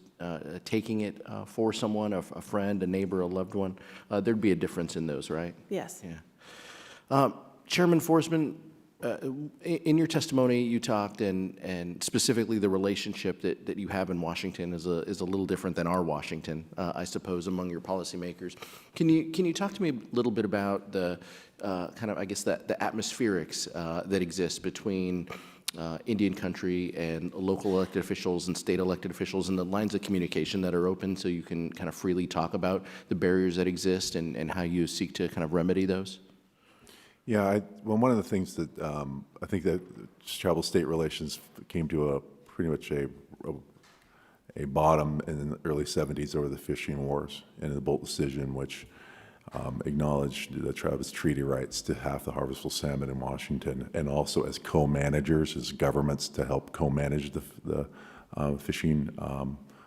taking it for someone, a friend, a neighbor, a loved one? There'd be a difference in those, right? Yes. Yeah. Chairman Forsman, in your testimony, you talked, and specifically the relationship that you have in Washington is a little different than our Washington, I suppose, among your policymakers. Can you talk to me a little bit about the kind of, I guess, the atmospherics that exist between Indian country and local elected officials and state elected officials, and the lines of communication that are open so you can kind of freely talk about the barriers that exist and how you seek to kind of remedy those? Yeah, well, one of the things that I think that tribal-state relations came to a pretty much a bottom in the early 70s over the fishing wars and the Bolt decision, which acknowledged the tribes' treaty rights to half the harvestable salmon in Washington, and also as co-managers, as governments to help co-manage the fishing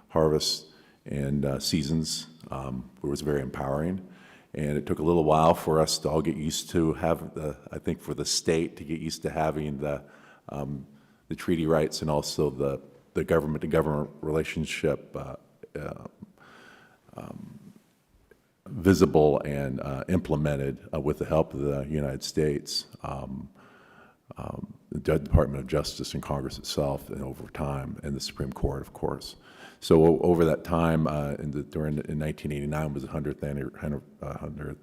harvests and seasons. It was very empowering. And it took a little while for us to all get used to I think for the state to get used to having the treaty rights and also the government-to-government relationship visible and implemented with the help of the United States, the Department of Justice and Congress itself, and over time, and the Supreme Court, of course. So over that time, in 1989 was the 100th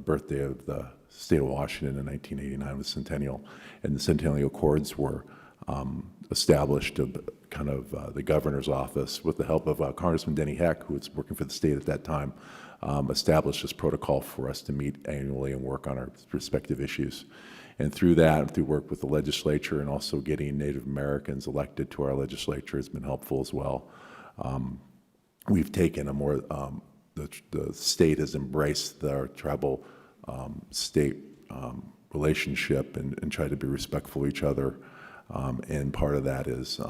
birthday of the state of Washington. In 1989 was Centennial, and the Centennial Accords were established to kind of the governor's office, with the help of Congressman Denny Heck, who was working for the state at that time, established this protocol for us to meet annually and work on our respective issues. And through that, through work with the legislature and also getting Native Americans elected to our legislature has been helpful as well. We've taken a more, the state has embraced the tribal state relationship and try to be respectful of each other. And part of that is,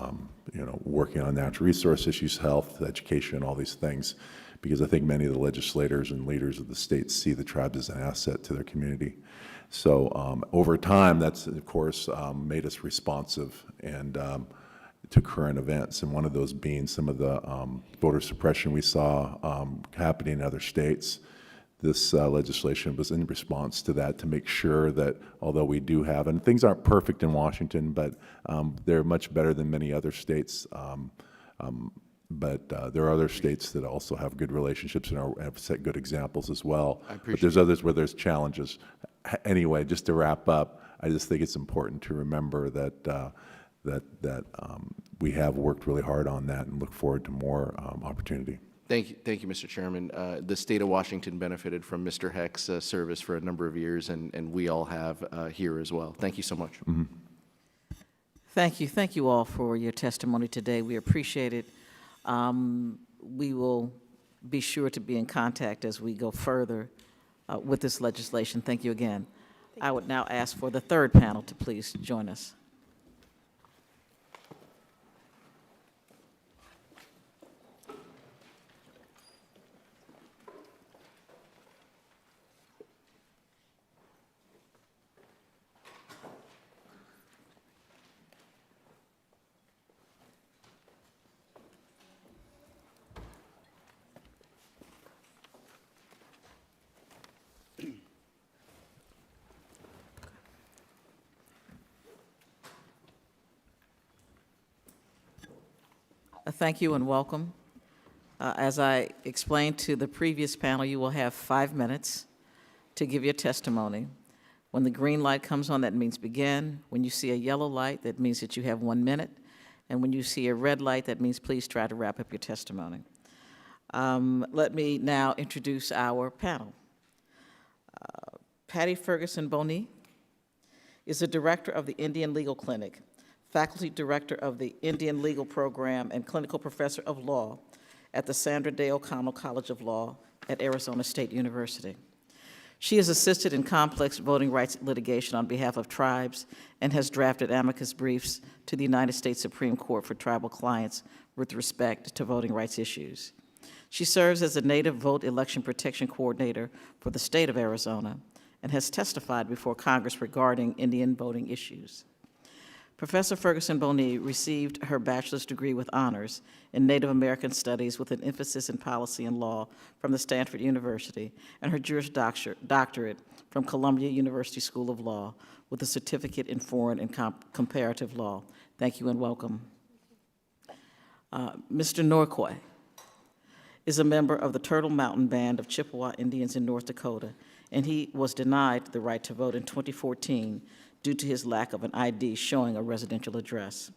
working on natural resource issues, health, education, all these things, because I think many of the legislators and leaders of the state see the tribes as an asset to their community. So over time, that's, of course, made us responsive and to current events, and one of those being some of the voter suppression we saw happening in other states. This legislation was in response to that, to make sure that although we do have, and things aren't perfect in Washington, but they're much better than many other states. But there are other states that also have good relationships and have set good examples as well. But there's others where there's challenges. Anyway, just to wrap up, I just think it's important to remember that we have worked really hard on that and look forward to more opportunity. Thank you, Mr. Chairman. The state of Washington benefited from Mr. Heck's service for a number of years, and we all have here as well. Thank you so much. Mm-hmm. Thank you all for your testimony today. We appreciate it. We will be sure to be in contact as we go further with this legislation. Thank you again. I would now ask for the third panel to please join us. Thank you and welcome. As I explained to the previous panel, you will have 5 minutes to give your testimony. When the green light comes on, that means begin. When you see a yellow light, that means that you have 1 minute. And when you see a red light, that means please try to wrap up your testimony. Let me now introduce our panel. Patty Ferguson-Boney is the director of the Indian Legal Clinic, faculty director of the Indian Legal Program, and clinical professor of law at the Sandra Day O'Connell College of Law at Arizona State University. She has assisted in complex voting rights litigation on behalf of tribes and has drafted amicus briefs to the United States Supreme Court for tribal clients with respect to voting rights issues. She serves as the Native Vote Election Protection Coordinator for the state of Arizona and has testified before Congress regarding Indian voting issues. Professor Ferguson-Boney received her bachelor's degree with honors in Native American Studies with an emphasis in policy and law from the Stanford University, and her Juris Doctorate from Columbia University School of Law with a certificate in foreign and comparative law. Thank you and welcome. Mr. Norquay is a member of the Turtle Mountain Band of Chippewa Indians in North Dakota, and he was denied the right to vote in 2014 due to his lack of an ID showing a residential address.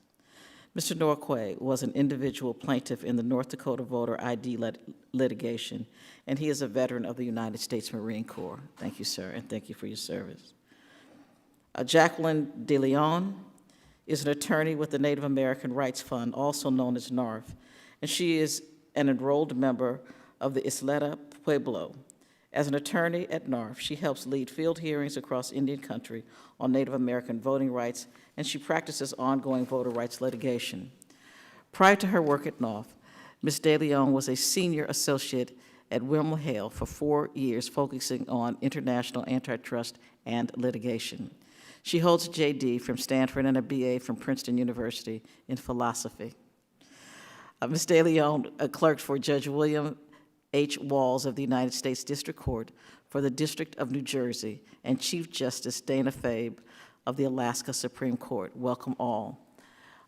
Mr. Norquay was an individual plaintiff in the North Dakota voter ID litigation, and he is a veteran of the United States Marine Corps. Thank you, sir, and thank you for your service. Jacqueline DeLeon is an attorney with the Native American Rights Fund, also known as NARF, and she is an enrolled member of the Isleta Pueblo. As an attorney at NARF, she helps lead field hearings across Indian country on Native American voting rights, and she practices ongoing voter rights litigation. Prior to her work at NARF, Ms. DeLeon was a senior associate at WilmerHale for 4 years, focusing on international antitrust and litigation. She holds a JD from Stanford and a BA from Princeton University in philosophy. Ms. DeLeon clerked for Judge William H. Walls of the United States District Court for the District of New Jersey and Chief Justice Dana Fabe of the Alaska Supreme Court. Welcome all.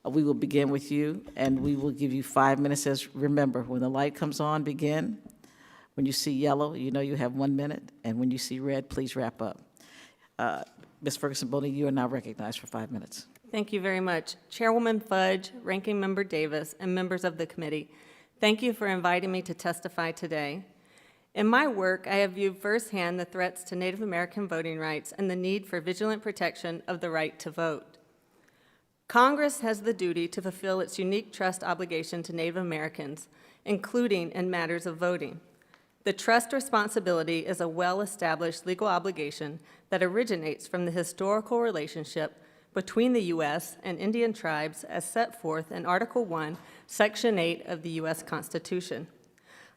We will begin with you, and we will give you 5 minutes. As remember, when the light comes on, begin. When you see yellow, you know you have 1 minute, and when you see red, please wrap up. Ms. Ferguson-Boney, you are now recognized for 5 minutes. Thank you very much. Chairwoman Fudge, Ranking Member Davis, and members of the committee, thank you for inviting me to testify today. In my work, I have viewed firsthand the threats to Native American voting rights and the need for vigilant protection of the right to vote. Congress has the duty to fulfill its unique trust obligation to Native Americans, including in matters of voting. The trust responsibility is a well-established legal obligation that originates from the historical relationship between the U.S. and Indian tribes as set forth in Article 1, Section 8 of the U.S. Constitution.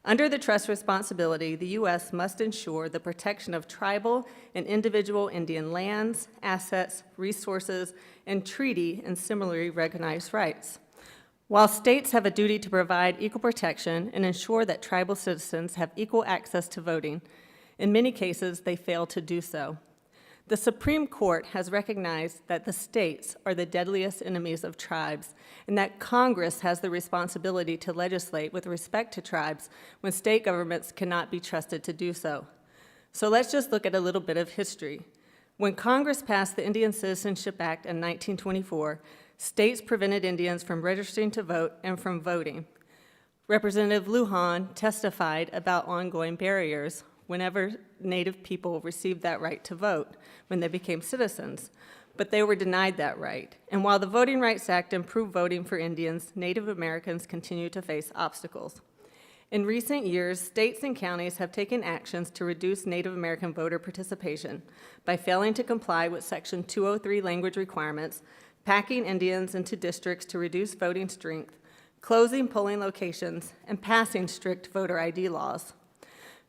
Under the trust responsibility, the U.S. must ensure the protection of tribal and individual Indian lands, assets, resources, and treaty and similarly recognized rights. While states have a duty to provide equal protection and ensure that tribal citizens have equal access to voting, in many cases they fail to do so. The Supreme Court has recognized that the states are the deadliest enemies of tribes and that Congress has the responsibility to legislate with respect to tribes when state governments cannot be trusted to do so. So let's just look at a little bit of history. When Congress passed the Indian Citizenship Act in 1924, states prevented Indians from registering to vote and from voting. Representative Lujan testified about ongoing barriers whenever Native people received that right to vote when they became citizens, but they were denied that right. And while the Voting Rights Act improved voting for Indians, Native Americans continue to face obstacles. In recent years, states and counties have taken actions to reduce Native American voter participation by failing to comply with Section 203 language requirements, packing Indians into districts to reduce voting strength, closing polling locations, and passing strict voter ID laws.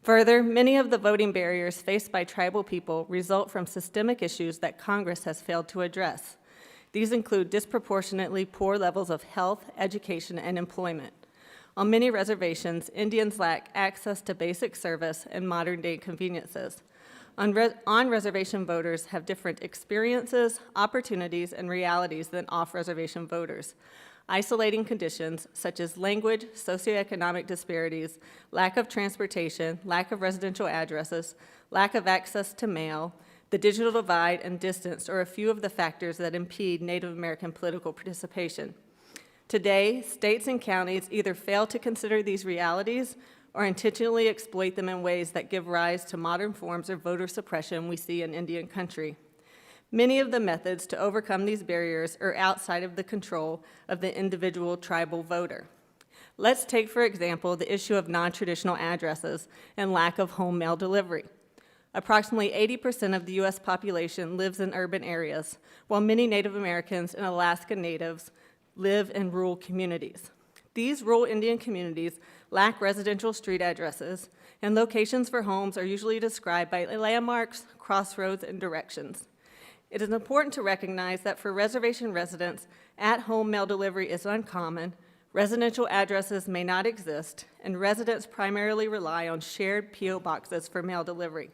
Further, many of the voting barriers faced by tribal people result from systemic issues that Congress has failed to address. These include disproportionately poor levels of health, education, and employment. On many reservations, Indians lack access to basic service and modern-day conveniences. On-reservation voters have different experiences, opportunities, and realities than off-reservation voters. Isolating conditions such as language, socioeconomic disparities, lack of transportation, lack of residential addresses, lack of access to mail, the digital divide, and distance are a few of the factors that impede Native American political participation. Today, states and counties either fail to consider these realities or intentionally exploit them in ways that give rise to modern forms of voter suppression we see in Indian country. Many of the methods to overcome these barriers are outside of the control of the individual tribal voter. Let's take, for example, the issue of non-traditional addresses and lack of home mail delivery. Approximately 80% of the U.S. population lives in urban areas, while many Native Americans and Alaska Natives live in rural communities. These rural Indian communities lack residential street addresses, and locations for homes are usually described by landmarks, crossroads, and directions. It is important to recognize that for reservation residents, at-home mail delivery is uncommon, residential addresses may not exist, and residents primarily rely on shared P.O. boxes for mail delivery.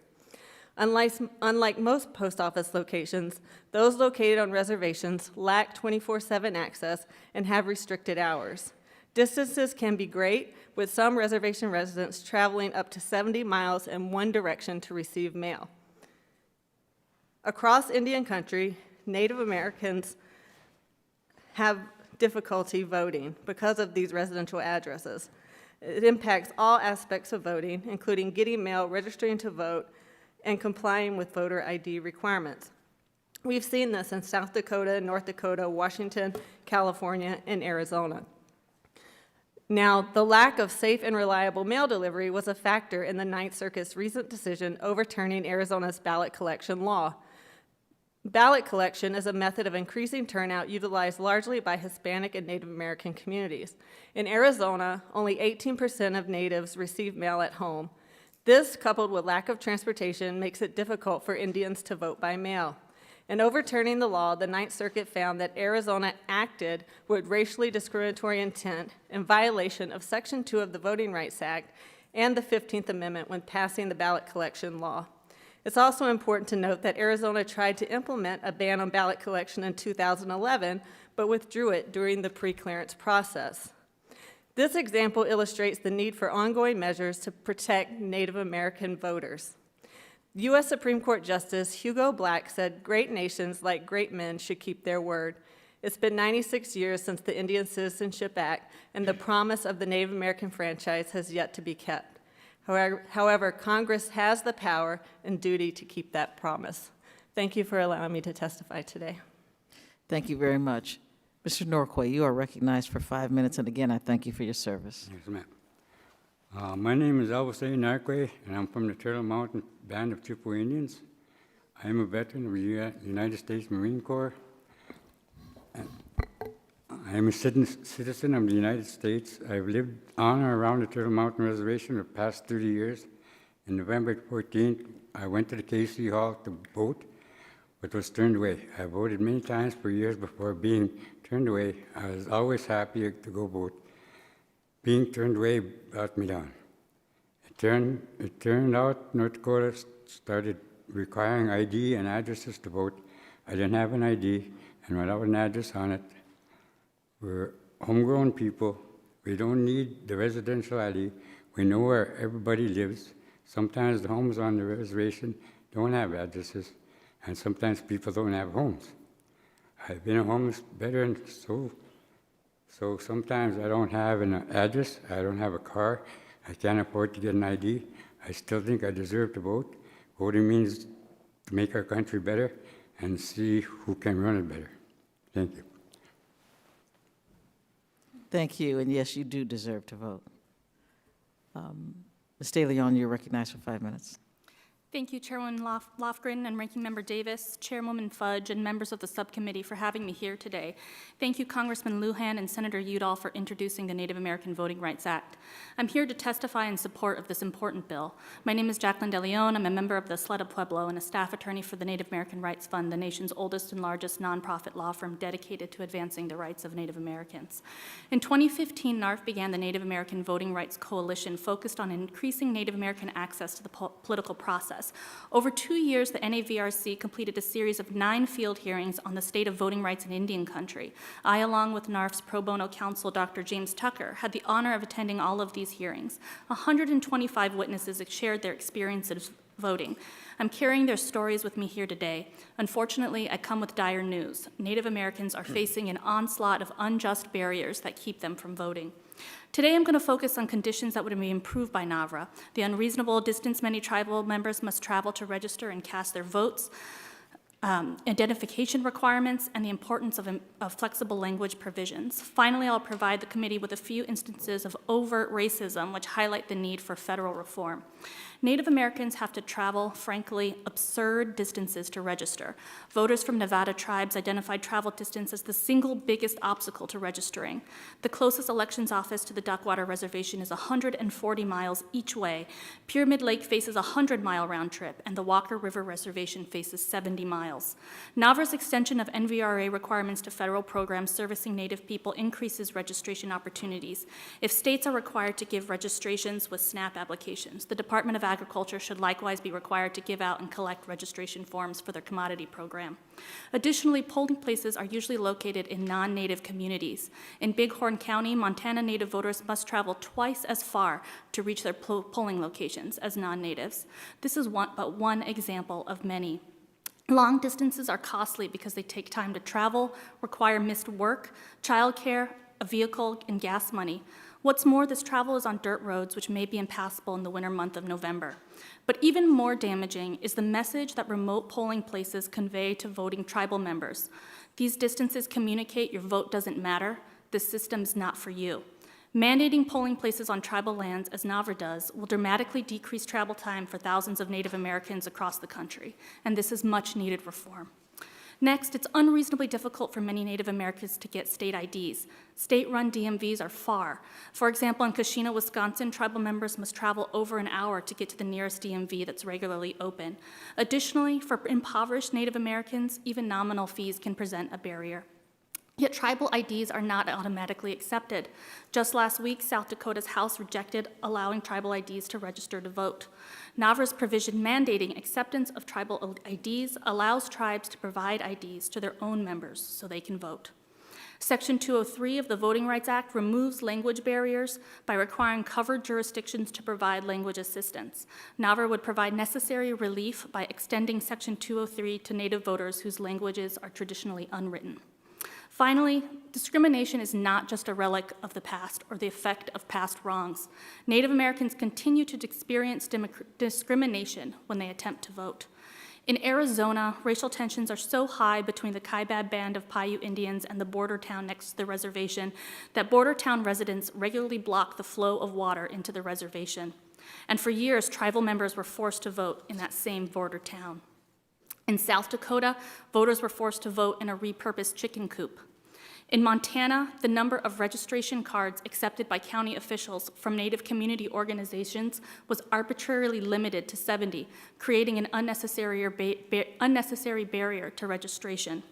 Unlike most post office locations, those located on reservations lack 24/7 access and have restricted hours. Distances can be great, with some reservation residents traveling up to 70 miles in one direction to receive mail. Across Indian country, Native Americans have difficulty voting because of these residential addresses. It impacts all aspects of voting, including getting mail, registering to vote, and complying with voter ID requirements. We've seen this in South Dakota, North Dakota, Washington, California, and Arizona. Now, the lack of safe and reliable mail delivery was a factor in the Ninth Circuit's recent decision overturning Arizona's ballot collection law. Ballot collection is a method of increasing turnout utilized largely by Hispanic and Native American communities. In Arizona, only 18% of natives receive mail at home. This, coupled with lack of transportation, makes it difficult for Indians to vote by mail. In overturning the law, the Ninth Circuit found that Arizona acted with racially discriminatory intent in violation of Section 2 of the Voting Rights Act and the 15th Amendment when passing the ballot collection law. It's also important to note that Arizona tried to implement a ban on ballot collection in 2011, but withdrew it during the pre-clearance process. This example illustrates the need for ongoing measures to protect Native American voters. U.S. Supreme Court Justice Hugo Black said, "Great nations, like great men, should keep their word." It's been 96 years since the Indian Citizenship Act, and the promise of the Native American franchise has yet to be kept. However, Congress has the power and duty to keep that promise. Thank you for allowing me to testify today. Thank you very much. Mr. Norquay, you are recognized for 5 minutes, and again, I thank you for your service. Yes, ma'am. My name is Alvasay Narque, and I'm from the Turtle Mountain Band of Chippewa Indians. I am a veteran of the United States Marine Corps. I am a citizen of the United States. I've lived on or around the Turtle Mountain Reservation for the past 30 years. On November 14th, I went to the KC Hall to vote, but was turned away. I voted many times for years before being turned away. I was always happy to go vote. Being turned away brought me down. It turned out North Dakota started requiring ID and addresses to vote. I didn't have an ID, and without an address on it, we're homegrown people. We don't need the residential ID. We know where everybody lives. Sometimes the homes on the reservation don't have addresses, and sometimes people don't have homes. I've been a homeless veteran, so sometimes I don't have an address, I don't have a car, I can't afford to get an ID. I still think I deserve to vote. Voting means to make our country better and see who can run it better. Thank you. Thank you, and yes, you do deserve to vote. Ms. De Leon, you're recognized for 5 minutes. Thank you, Chairwoman Lofgren and Ranking Member Davis, Chairwoman Fudge, and members of the subcommittee for having me here today. Thank you, Congressman Lujan and Senator Udall, for introducing the Native American Voting Rights Act. I'm here to testify in support of this important bill. My name is Jacqueline De Leon. I'm a member of the SLEDA Pueblo and a staff attorney for the Native American Rights Fund, the nation's oldest and largest nonprofit law firm dedicated to advancing the rights of Native Americans. In 2015, NARF began the Native American Voting Rights Coalition, focused on increasing Native American access to the political process. Over 2 years, the NAVRC completed a series of 9 field hearings on the state of voting rights in Indian country. I, along with NARF's pro bono counsel, Dr. James Tucker, had the honor of attending all of these hearings. 125 witnesses shared their experiences voting. I'm carrying their stories with me here today. Unfortunately, I come with dire news. Native Americans are facing an onslaught of unjust barriers that keep them from voting. Today, I'm going to focus on conditions that would be improved by NAVRA, the unreasonable distance many tribal members must travel to register and cast their votes, identification requirements, and the importance of flexible language provisions. Finally, I'll provide the committee with a few instances of overt racism which highlight the need for federal reform. Native Americans have to travel, frankly, absurd distances to register. Voters from Nevada tribes identified travel distance as the single biggest obstacle to registering. The closest elections office to the Duckwater Reservation is 140 miles each way. Pyramid Lake faces a 100-mile round trip, and the Walker River Reservation faces 70 miles. NAVRA's extension of NVRA requirements to federal programs servicing Native people increases registration opportunities. If states are required to give registrations with SNAP applications, the Department of Agriculture should likewise be required to give out and collect registration forms for their commodity program. Additionally, polling places are usually located in non-Native communities. In Bighorn County, Montana Native voters must travel twice as far to reach their polling locations as non-Natives. This is but one example of many. Long distances are costly because they take time to travel, require missed work, childcare, a vehicle, and gas money. What's more, this travel is on dirt roads, which may be impassable in the winter month of November. But even more damaging is the message that remote polling places convey to voting tribal members. These distances communicate your vote doesn't matter, this system's not for you. Mandating polling places on tribal lands, as NAVRA does, will dramatically decrease travel time for thousands of Native Americans across the country, and this is much needed reform. Next, it's unreasonably difficult for many Native Americans to get state IDs. State-run DMVs are far. For example, in Kashina, Wisconsin, tribal members must travel over an hour to get to the nearest DMV that's regularly open. Additionally, for impoverished Native Americans, even nominal fees can present a barrier. Yet tribal IDs are not automatically accepted. Just last week, South Dakota's House rejected allowing tribal IDs to register to vote. NAVRA's provision mandating acceptance of tribal IDs allows tribes to provide IDs to their own members so they can vote. Section 203 of the Voting Rights Act removes language barriers by requiring covered jurisdictions to provide language assistance. NAVRA would provide necessary relief by extending Section 203 to Native voters whose languages are traditionally unwritten. Finally, discrimination is not just a relic of the past or the effect of past wrongs. Native Americans continue to experience discrimination when they attempt to vote. In Arizona, racial tensions are so high between the Kaibab Band of Paiute Indians and the border town next to the reservation that border town residents regularly block the flow of water into the reservation. And for years, tribal members were forced to vote in that same border town. In South Dakota, voters were forced to vote in a repurposed chicken coop. In Montana, the number of registration cards accepted by county officials from Native community organizations was arbitrarily limited to 70, creating an unnecessary barrier to registration.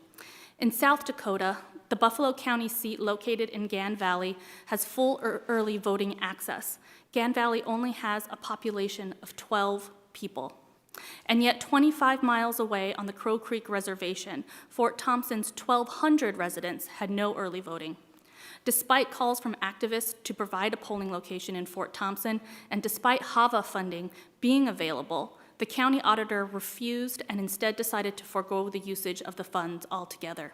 In South Dakota, the Buffalo County seat located in Gan Valley has full early voting access. Gan Valley only has a population of 12 people. And yet 25 miles away on the Crow Creek Reservation, Fort Thompson's 1,200 residents had no early voting. Despite calls from activists to provide a polling location in Fort Thompson, and despite HAVA funding being available, the county auditor refused and instead decided to forego the usage of the funds altogether.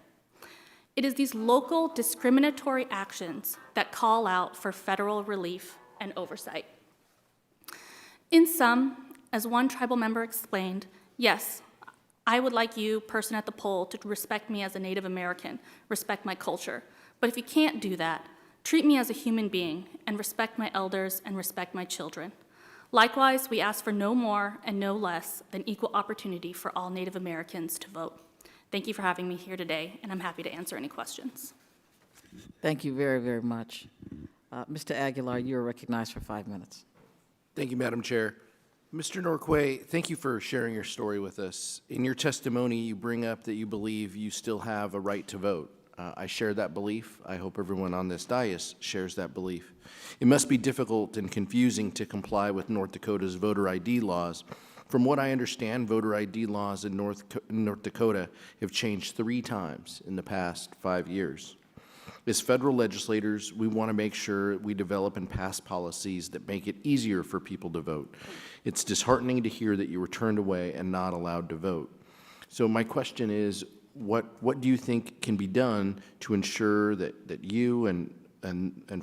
It is these local discriminatory actions that call out for federal relief and oversight. In sum, as one tribal member explained, yes, I would like you, person at the poll, to respect me as a Native American, respect my culture. But if you can't do that, treat me as a human being and respect my elders and respect my children. Likewise, we ask for no more and no less than equal opportunity for all Native Americans to vote. Thank you for having me here today, and I'm happy to answer any questions. Thank you very, very much. Mr. Aguilar, you are recognized for 5 minutes. Thank you, Madam Chair. Mr. Norquay, thank you for sharing your story with us. In your testimony, you bring up that you believe you still have a right to vote. I share that belief. I hope everyone on this dais shares that belief. It must be difficult and confusing to comply with North Dakota's voter ID laws. From what I understand, voter ID laws in North Dakota have changed 3 times in the past 5 years. As federal legislators, we want to make sure we develop and pass policies that make it easier for people to vote. It's disheartening to hear that you were turned away and not allowed to vote. So my question is, what do you think can be done to ensure that you and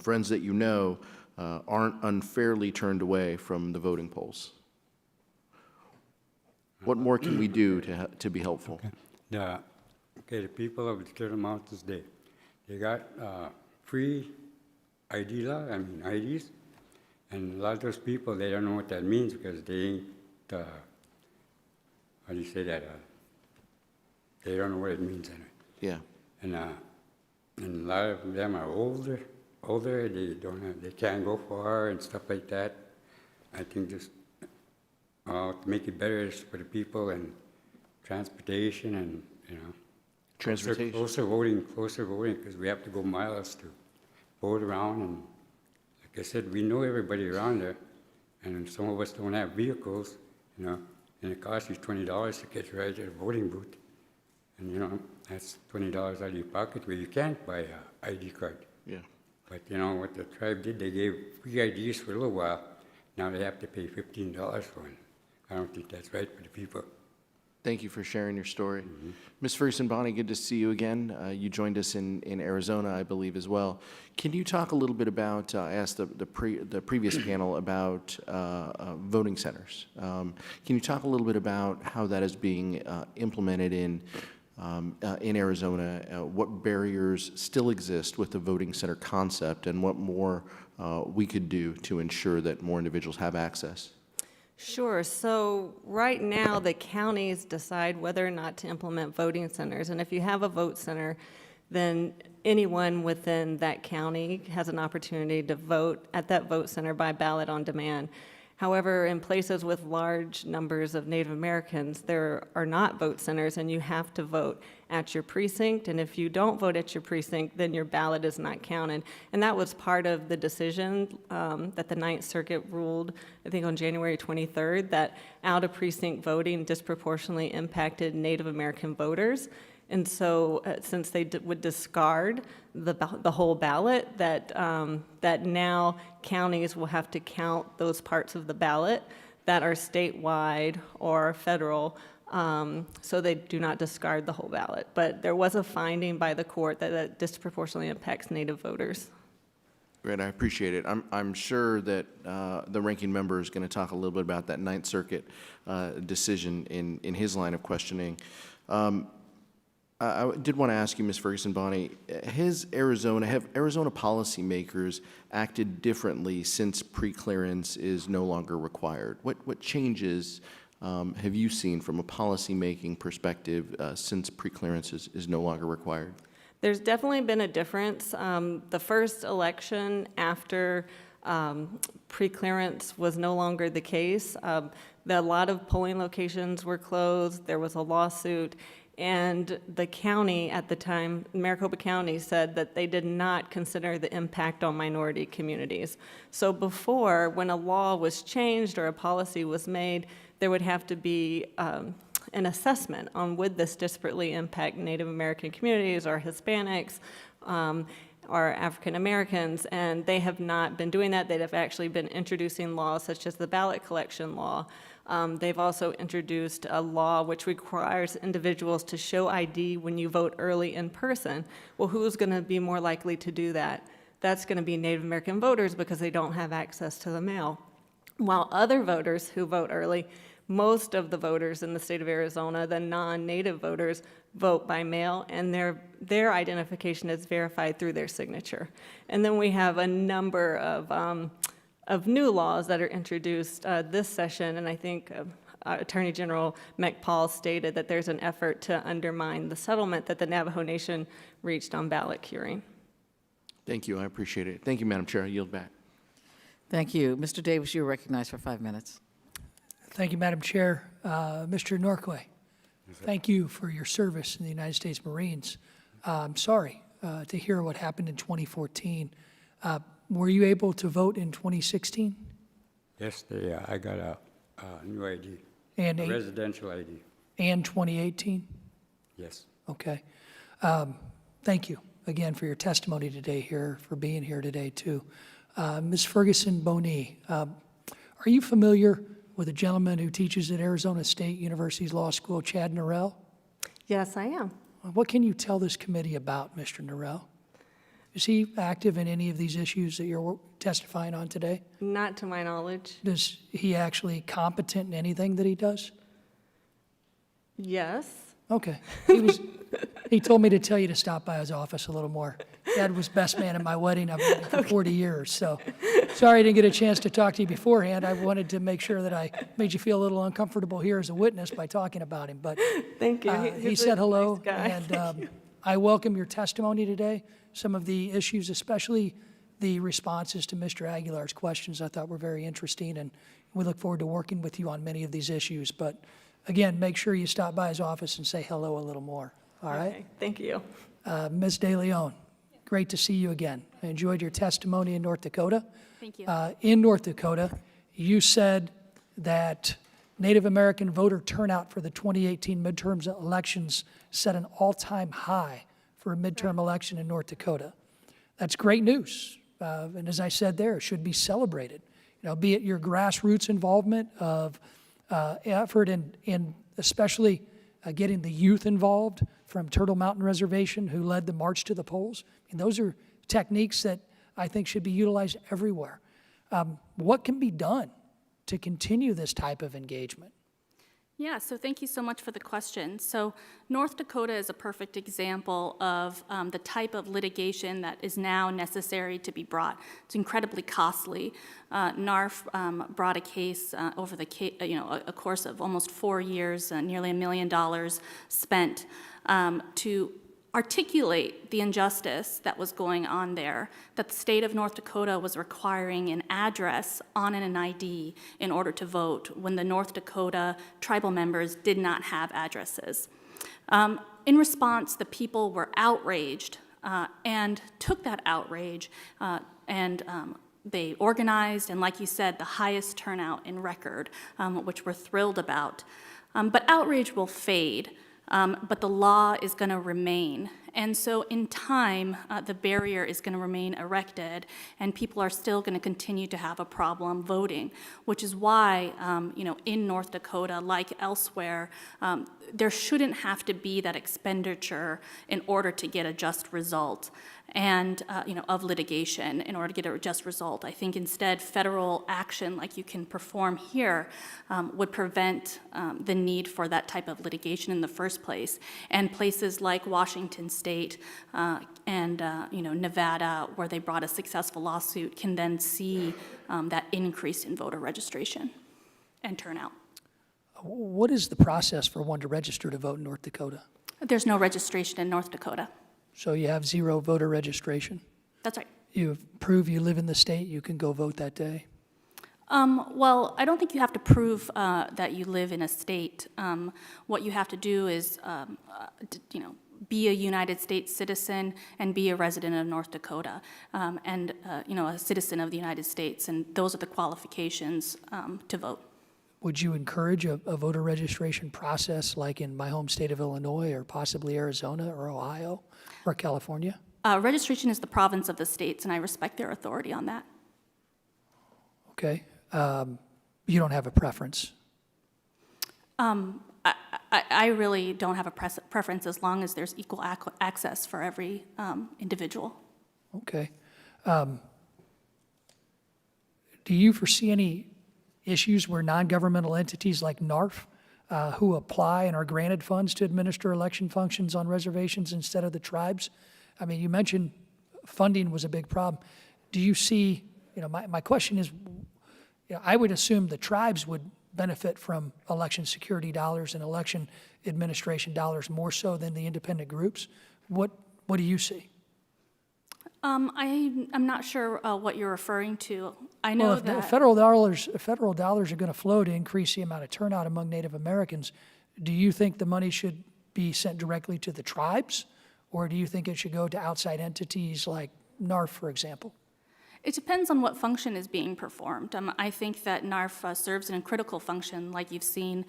friends that you know aren't unfairly turned away from the voting polls? What more can we do to be helpful? The people of the Turtle Mountains, they got free ID law, IDs, and a lot of those people, they don't know what that means because they ain't, how do you say that? They don't know what it means anyway. Yeah. And a lot of them are older, they can't go far and stuff like that. I think just to make it better is for the people and transportation and, Transportation. Closer voting, because we have to go miles to vote around. And like I said, we know everybody around there, and some of us don't have vehicles, and it costs you $20 to get right to the voting booth. And, that's $20 out of your pocket where you can't buy an ID card. Yeah. But, what the tribe did, they gave free IDs for a little while. Now they have to pay $15 for it. I don't think that's right for the people. Thank you for sharing your story. Ms. Ferguson-Bonney, good to see you again. You joined us in Arizona, I believe, as well. Can you talk a little bit about, I asked the previous panel about voting centers. Can you talk a little bit about how that is being implemented in Arizona, what barriers still exist with the voting center concept, and what more we could do to ensure that more individuals have access? Sure. So right now, the counties decide whether or not to implement voting centers. And if you have a vote center, then anyone within that county has an opportunity to vote at that vote center by ballot on demand. However, in places with large numbers of Native Americans, there are not vote centers, and you have to vote at your precinct. And if you don't vote at your precinct, then your ballot is not counted. And that was part of the decision that the Ninth Circuit ruled, I think on January 23rd, that out-of-precinct voting disproportionately impacted Native American voters. And so since they would discard the whole ballot, that now counties will have to count those parts of the ballot that are statewide or federal, so they do not discard the whole ballot. But there was a finding by the court that disproportionately impacts Native voters. Great, I appreciate it. I'm sure that the ranking member is going to talk a little bit about that Ninth Circuit decision in his line of questioning. I did want to ask you, Ms. Ferguson-Bonney, have Arizona policymakers acted differently since preclearance is no longer required? What changes have you seen from a policymaking perspective since preclearance is no longer required? There's definitely been a difference. The first election after preclearance was no longer the case. A lot of polling locations were closed. There was a lawsuit. And the county at the time, Maricopa County, said that they did not consider the impact on minority communities. So before, when a law was changed or a policy was made, there would have to be an assessment on would this disparately impact Native American communities or Hispanics or African Americans, and they have not been doing that. They have actually been introducing laws such as the ballot collection law. They've also introduced a law which requires individuals to show ID when you vote early in person. Well, who's going to be more likely to do that? That's going to be Native American voters because they don't have access to the mail. While other voters who vote early, most of the voters in the state of Arizona, the non-native voters, vote by mail, and their identification is verified through their signature. And then we have a number of new laws that are introduced this session, and I think Attorney General McPaul stated that there's an effort to undermine the settlement that the Navajo Nation reached on ballot curing. Thank you, I appreciate it. Thank you, Madam Chair, I yield back. Thank you. Mr. Davis, you're recognized for 5 minutes. Thank you, Madam Chair. Mr. Norquay, thank you for your service in the United States Marines. I'm sorry to hear what happened in 2014. Were you able to vote in 2016? Yes, I got a new ID, And a residential ID. And 2018? Yes. Okay. Thank you again for your testimony today here, for being here today too. Ms. Ferguson-Bonney, are you familiar with a gentleman who teaches at Arizona State University's Law School, Chad Norrell? Yes, I am. What can you tell this committee about Mr. Norrell? Is he active in any of these issues that you're testifying on today? Not to my knowledge. Is he actually competent in anything that he does? Yes. Okay. He told me to tell you to stop by his office a little more. Dad was best man at my wedding. I've been for 40 years, so sorry I didn't get a chance to talk to you beforehand. I wanted to make sure that I made you feel a little uncomfortable here as a witness by talking about him. But Thank you. he He's said a hello, nice guy. and I welcome your testimony today. Some of the issues, especially the responses to Mr. Aguilar's questions, I thought were very interesting, and we look forward to working with you on many of these issues. But again, make sure you stop by his office and say hello a little more, all right? Okay, thank you. Ms. De Leon, great to see you again. I enjoyed your testimony in North Dakota. Thank you. In North Dakota, you said that Native American voter turnout for the 2018 midterm elections set an all-time high for a midterm election in North Dakota. That's great news. And as I said there, it should be celebrated. You know, be it your grassroots involvement of effort in especially getting the youth involved from Turtle Mountain Reservation who led the March to the Polls. And those are techniques that I think should be utilized everywhere. What can be done to continue this type of engagement? Yeah, so thank you so much for the question. So North Dakota is a perfect example of the type of litigation that is now necessary to be brought. It's incredibly costly. NARF brought a case over a course of almost 4 years, nearly $1 million spent to articulate the injustice that was going on there, that the state of North Dakota was requiring an address on an ID in order to vote when the North Dakota tribal members did not have addresses. In response, the people were outraged and took that outrage and they organized, and like you said, the highest turnout in record, which we're thrilled about. But outrage will fade. But the law is going to remain. And so in time, the barrier is going to remain erected, and people are still going to continue to have a problem voting, which is why, in North Dakota, like elsewhere, there shouldn't have to be that expenditure in order to get a just result and, of litigation in order to get a just result. I think instead federal action like you can perform here would prevent the need for that type of litigation in the first place. And places like Washington State and, Nevada, where they brought a successful lawsuit, can then see that increase in voter registration and turnout. What is the process for one to register to vote in North Dakota? There's no registration in North Dakota. So you have 0 voter registration. That's right. You prove you live in the state, you can go vote that day. Well, I don't think you have to prove that you live in a state. What you have to do is, be a United States citizen and be a resident of North Dakota, and a citizen of the United States, and those are the qualifications to vote. Would you encourage a voter registration process like in my home state of Illinois or possibly Arizona or Ohio or California? Registration is the province of the states, and I respect their authority on that. Okay. You don't have a preference? I really don't have a preference as long as there's equal access for every individual. Okay. Do you foresee any issues where non-governmental entities like NARF, who apply and are granted funds to administer election functions on reservations instead of the tribes? I mean, you mentioned funding was a big problem. Do you see, my question is, I would assume the tribes would benefit from election security dollars and election administration dollars more so than the independent groups. What do you see? I'm not sure what you're referring to. I know if that federal dollars are going to flow to increase the amount of turnout among Native Americans, do you think the money should be sent directly to the tribes, or do you think it should go to outside entities like NARF, for example? it depends on what function is being performed. I think that NARF serves in a critical function, like you've seen,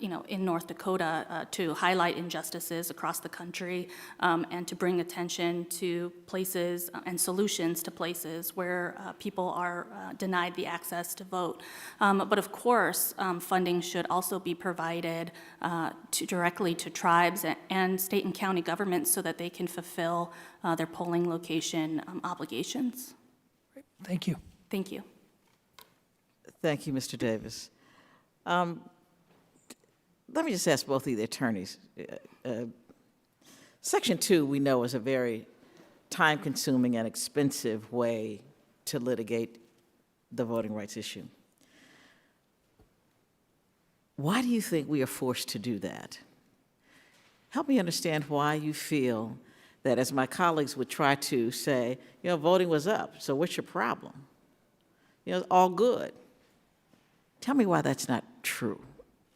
in North Dakota, to highlight injustices across the country and to bring attention to places and solutions to places where people are denied the access to vote. But of course, funding should also be provided directly to tribes and state and county governments so that they can fulfill their polling location obligations. Thank you. Thank you. Thank you, Mr. Davis. Let me just ask both of the attorneys. Section 2, we know, is a very time-consuming and expensive way to litigate the voting rights issue. Why do you think we are forced to do that? Help me understand why you feel that, as my colleagues would try to say, voting was up, so what's your problem? It's all good. Tell me why that's not true.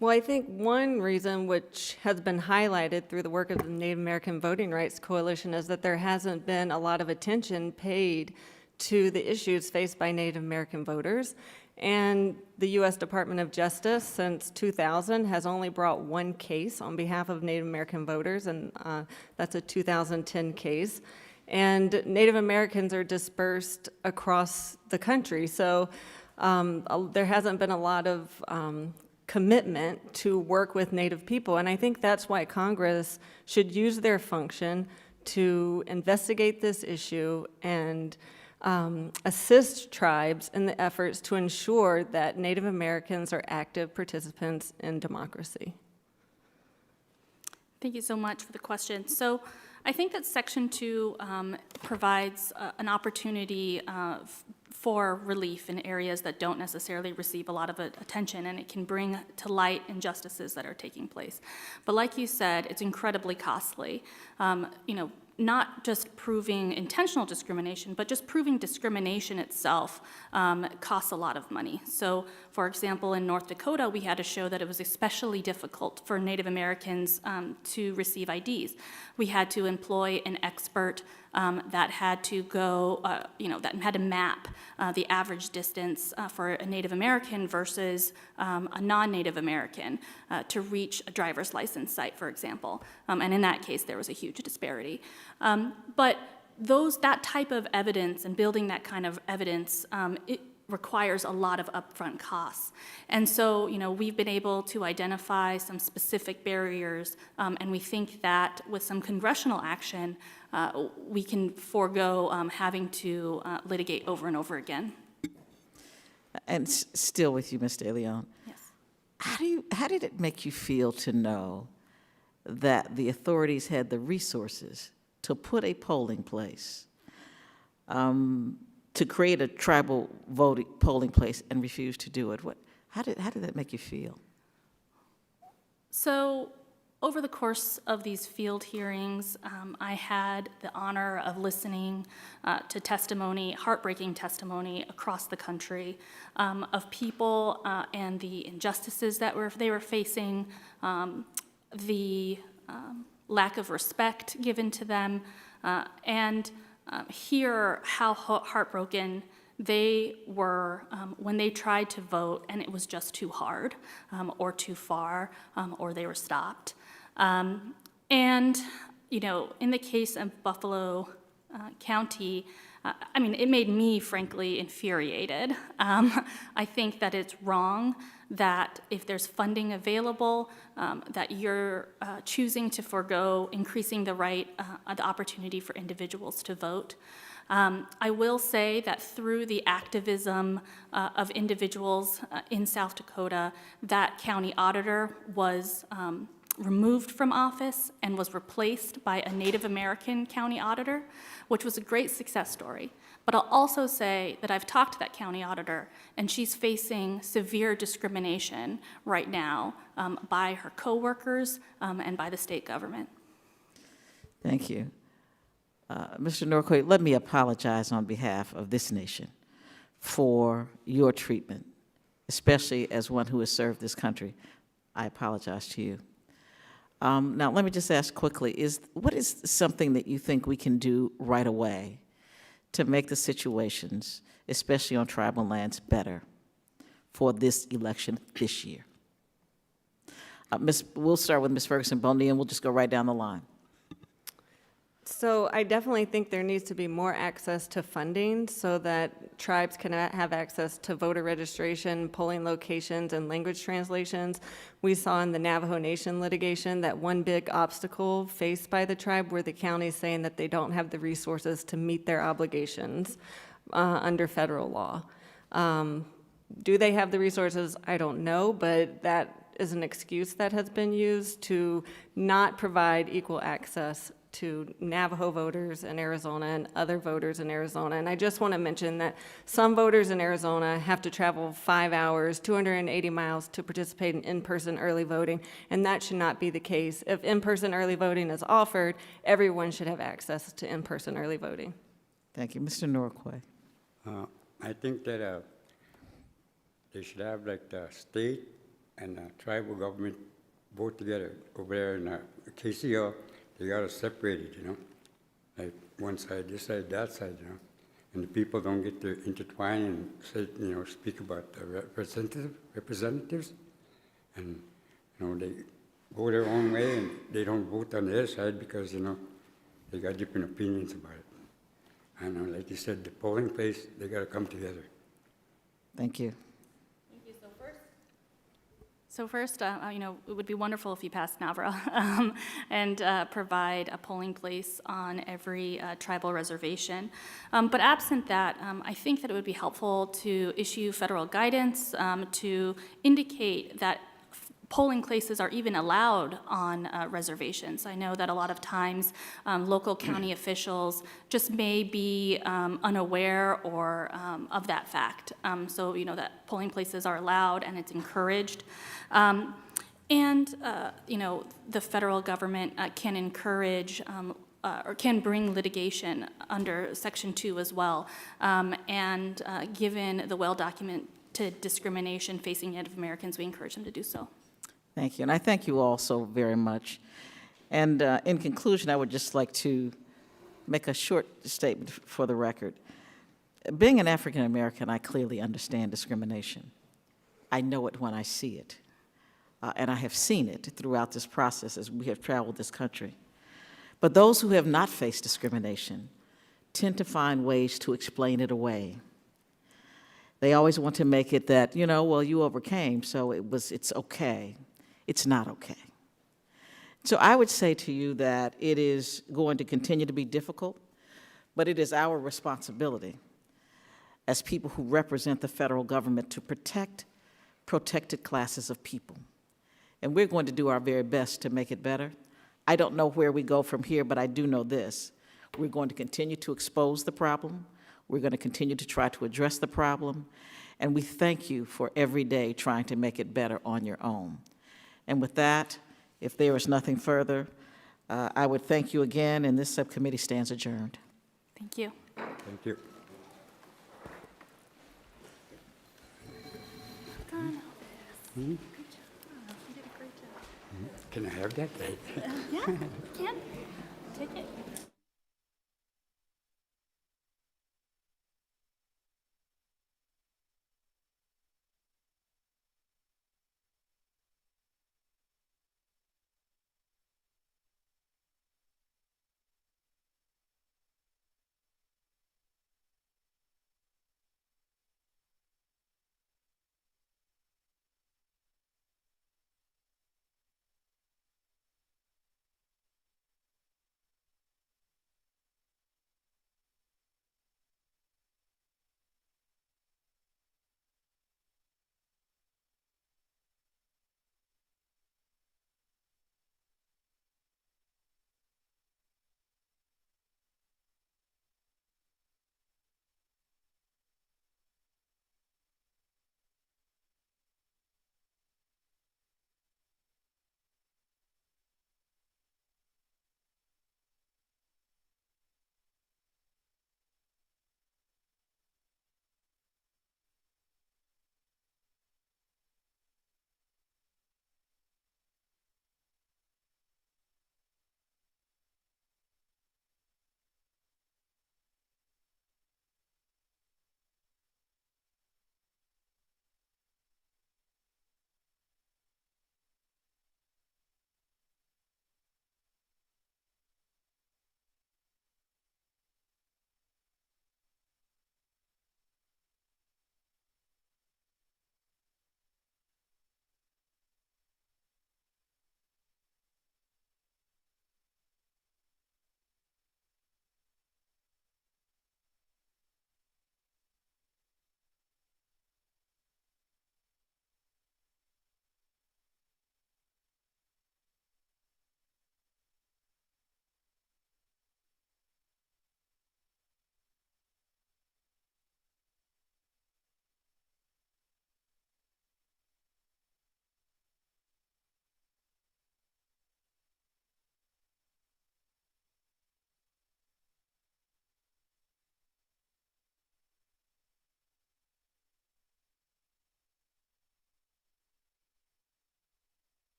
Well, I think one reason which has been highlighted through the work of the Native American Voting Rights Coalition is that there hasn't been a lot of attention paid to the issues faced by Native American voters. And the U.S. Department of Justice, since 2000, has only brought one case on behalf of Native American voters, and that's a 2010 case. And Native Americans are dispersed across the country, so there hasn't been a lot of commitment to work with Native people, and I think that's why Congress should use their function to investigate this issue and assist tribes in the efforts to ensure that Native Americans are active participants in democracy. Thank you so much for the question. So I think that Section 2 provides an opportunity for relief in areas that don't necessarily receive a lot of attention, and it can bring to light injustices that are taking place. But like you said, it's incredibly costly. Not just proving intentional discrimination, but just proving discrimination itself costs a lot of money. So, for example, in North Dakota, we had to show that it was especially difficult for Native Americans to receive IDs. We had to employ an expert that had to go, that had to map the average distance for a Native American versus a non-Native American to reach a driver's license site, for example. And in that case, there was a huge disparity. But that type of evidence and building that kind of evidence, it requires a lot of upfront costs. And so, we've been able to identify some specific barriers, and we think that with some congressional action, we can forego having to litigate over and over again. And still with you, Ms. De Leon. Yes. How did it make you feel to know that the authorities had the resources to put a polling place, to create a tribal polling place and refuse to do it? How did that make you feel? So over the course of these field hearings, I had the honor of listening to testimony, heartbreaking testimony across the country of people and the injustices that they were facing, the lack of respect given to them, and hear how heartbroken they were when they tried to vote and it was just too hard or too far or they were stopped. And, in the case of Buffalo County, it made me frankly infuriated. I think that it's wrong that if there's funding available, that you're choosing to forego increasing the the opportunity for individuals to vote. I will say that through the activism of individuals in South Dakota, that county auditor was removed from office and was replaced by a Native American county auditor, which was a great success story. But I'll also say that I've talked to that county auditor, and she's facing severe discrimination right now by her coworkers and by the state government. Thank you. Mr. Norquay, let me apologize on behalf of this nation for your treatment, especially as one who has served this country. I apologize to you. Now, let me just ask quickly, what is something that you think we can do right away to make the situations, especially on tribal lands, better for this election this year? We'll start with Ms. Ferguson-Bondy, and we'll just go right down the line. So I definitely think there needs to be more access to funding so that tribes can have access to voter registration, polling locations, and language translations. We saw in the Navajo Nation litigation that one big obstacle faced by the tribe were the counties saying that they don't have the resources to meet their obligations under federal law. Do they have the resources? I don't know, but that is an excuse that has been used to not provide equal access to Navajo voters in Arizona and other voters in Arizona. And I just want to mention that some voters in Arizona have to travel 5 hours, 280 miles to participate in in-person early voting, and that should not be the case. If in-person early voting is offered, everyone should have access to in-person early voting. Thank you. Mr. Norquay. I think that they should have like the state and the tribal government vote together over there in KCL. They got to separate it, like one side, this side, that side, and the people don't get to intertwine and say, speak about the representatives, and they go their own way and they don't vote on their side because they got different opinions about it. And like you said, the polling place, they got to come together. Thank you. So first, it would be wonderful if you passed NAVRA and provide a polling place on every tribal reservation. But absent that, I think that it would be helpful to issue federal guidance to indicate that polling places are even allowed on reservations. I know that a lot of times local county officials just may be unaware or of that fact. So that polling places are allowed and it's encouraged. The federal government can encourage or can bring litigation under Section 2 as well. Given the well-documented discrimination facing Native Americans, we encourage them to do so. Thank you, and I thank you all so very much. And in conclusion, I would just like to make a short statement for the record. Being an African American, I clearly understand discrimination. I know it when I see it. And I have seen it throughout this process as we have traveled this country. But those who have not faced discrimination tend to find ways to explain it away. They always want to make it that, you know, well, you overcame, so it's okay. It's not okay. So I would say to you that it is going to continue to be difficult, but it is our responsibility as people who represent the federal government to protect protected classes of people. And we're going to do our very best to make it better. I don't know where we go from here, but I do know this. We're going to continue to expose the problem. We're going to continue to try to address the problem. And we thank you for every day trying to make it better on your own. And with that, if there is nothing further, I would thank you again, and this subcommittee stands adjourned. Thank you. Thank you. Good job. You did a great job. Can I have that? Yeah, you can. Take it.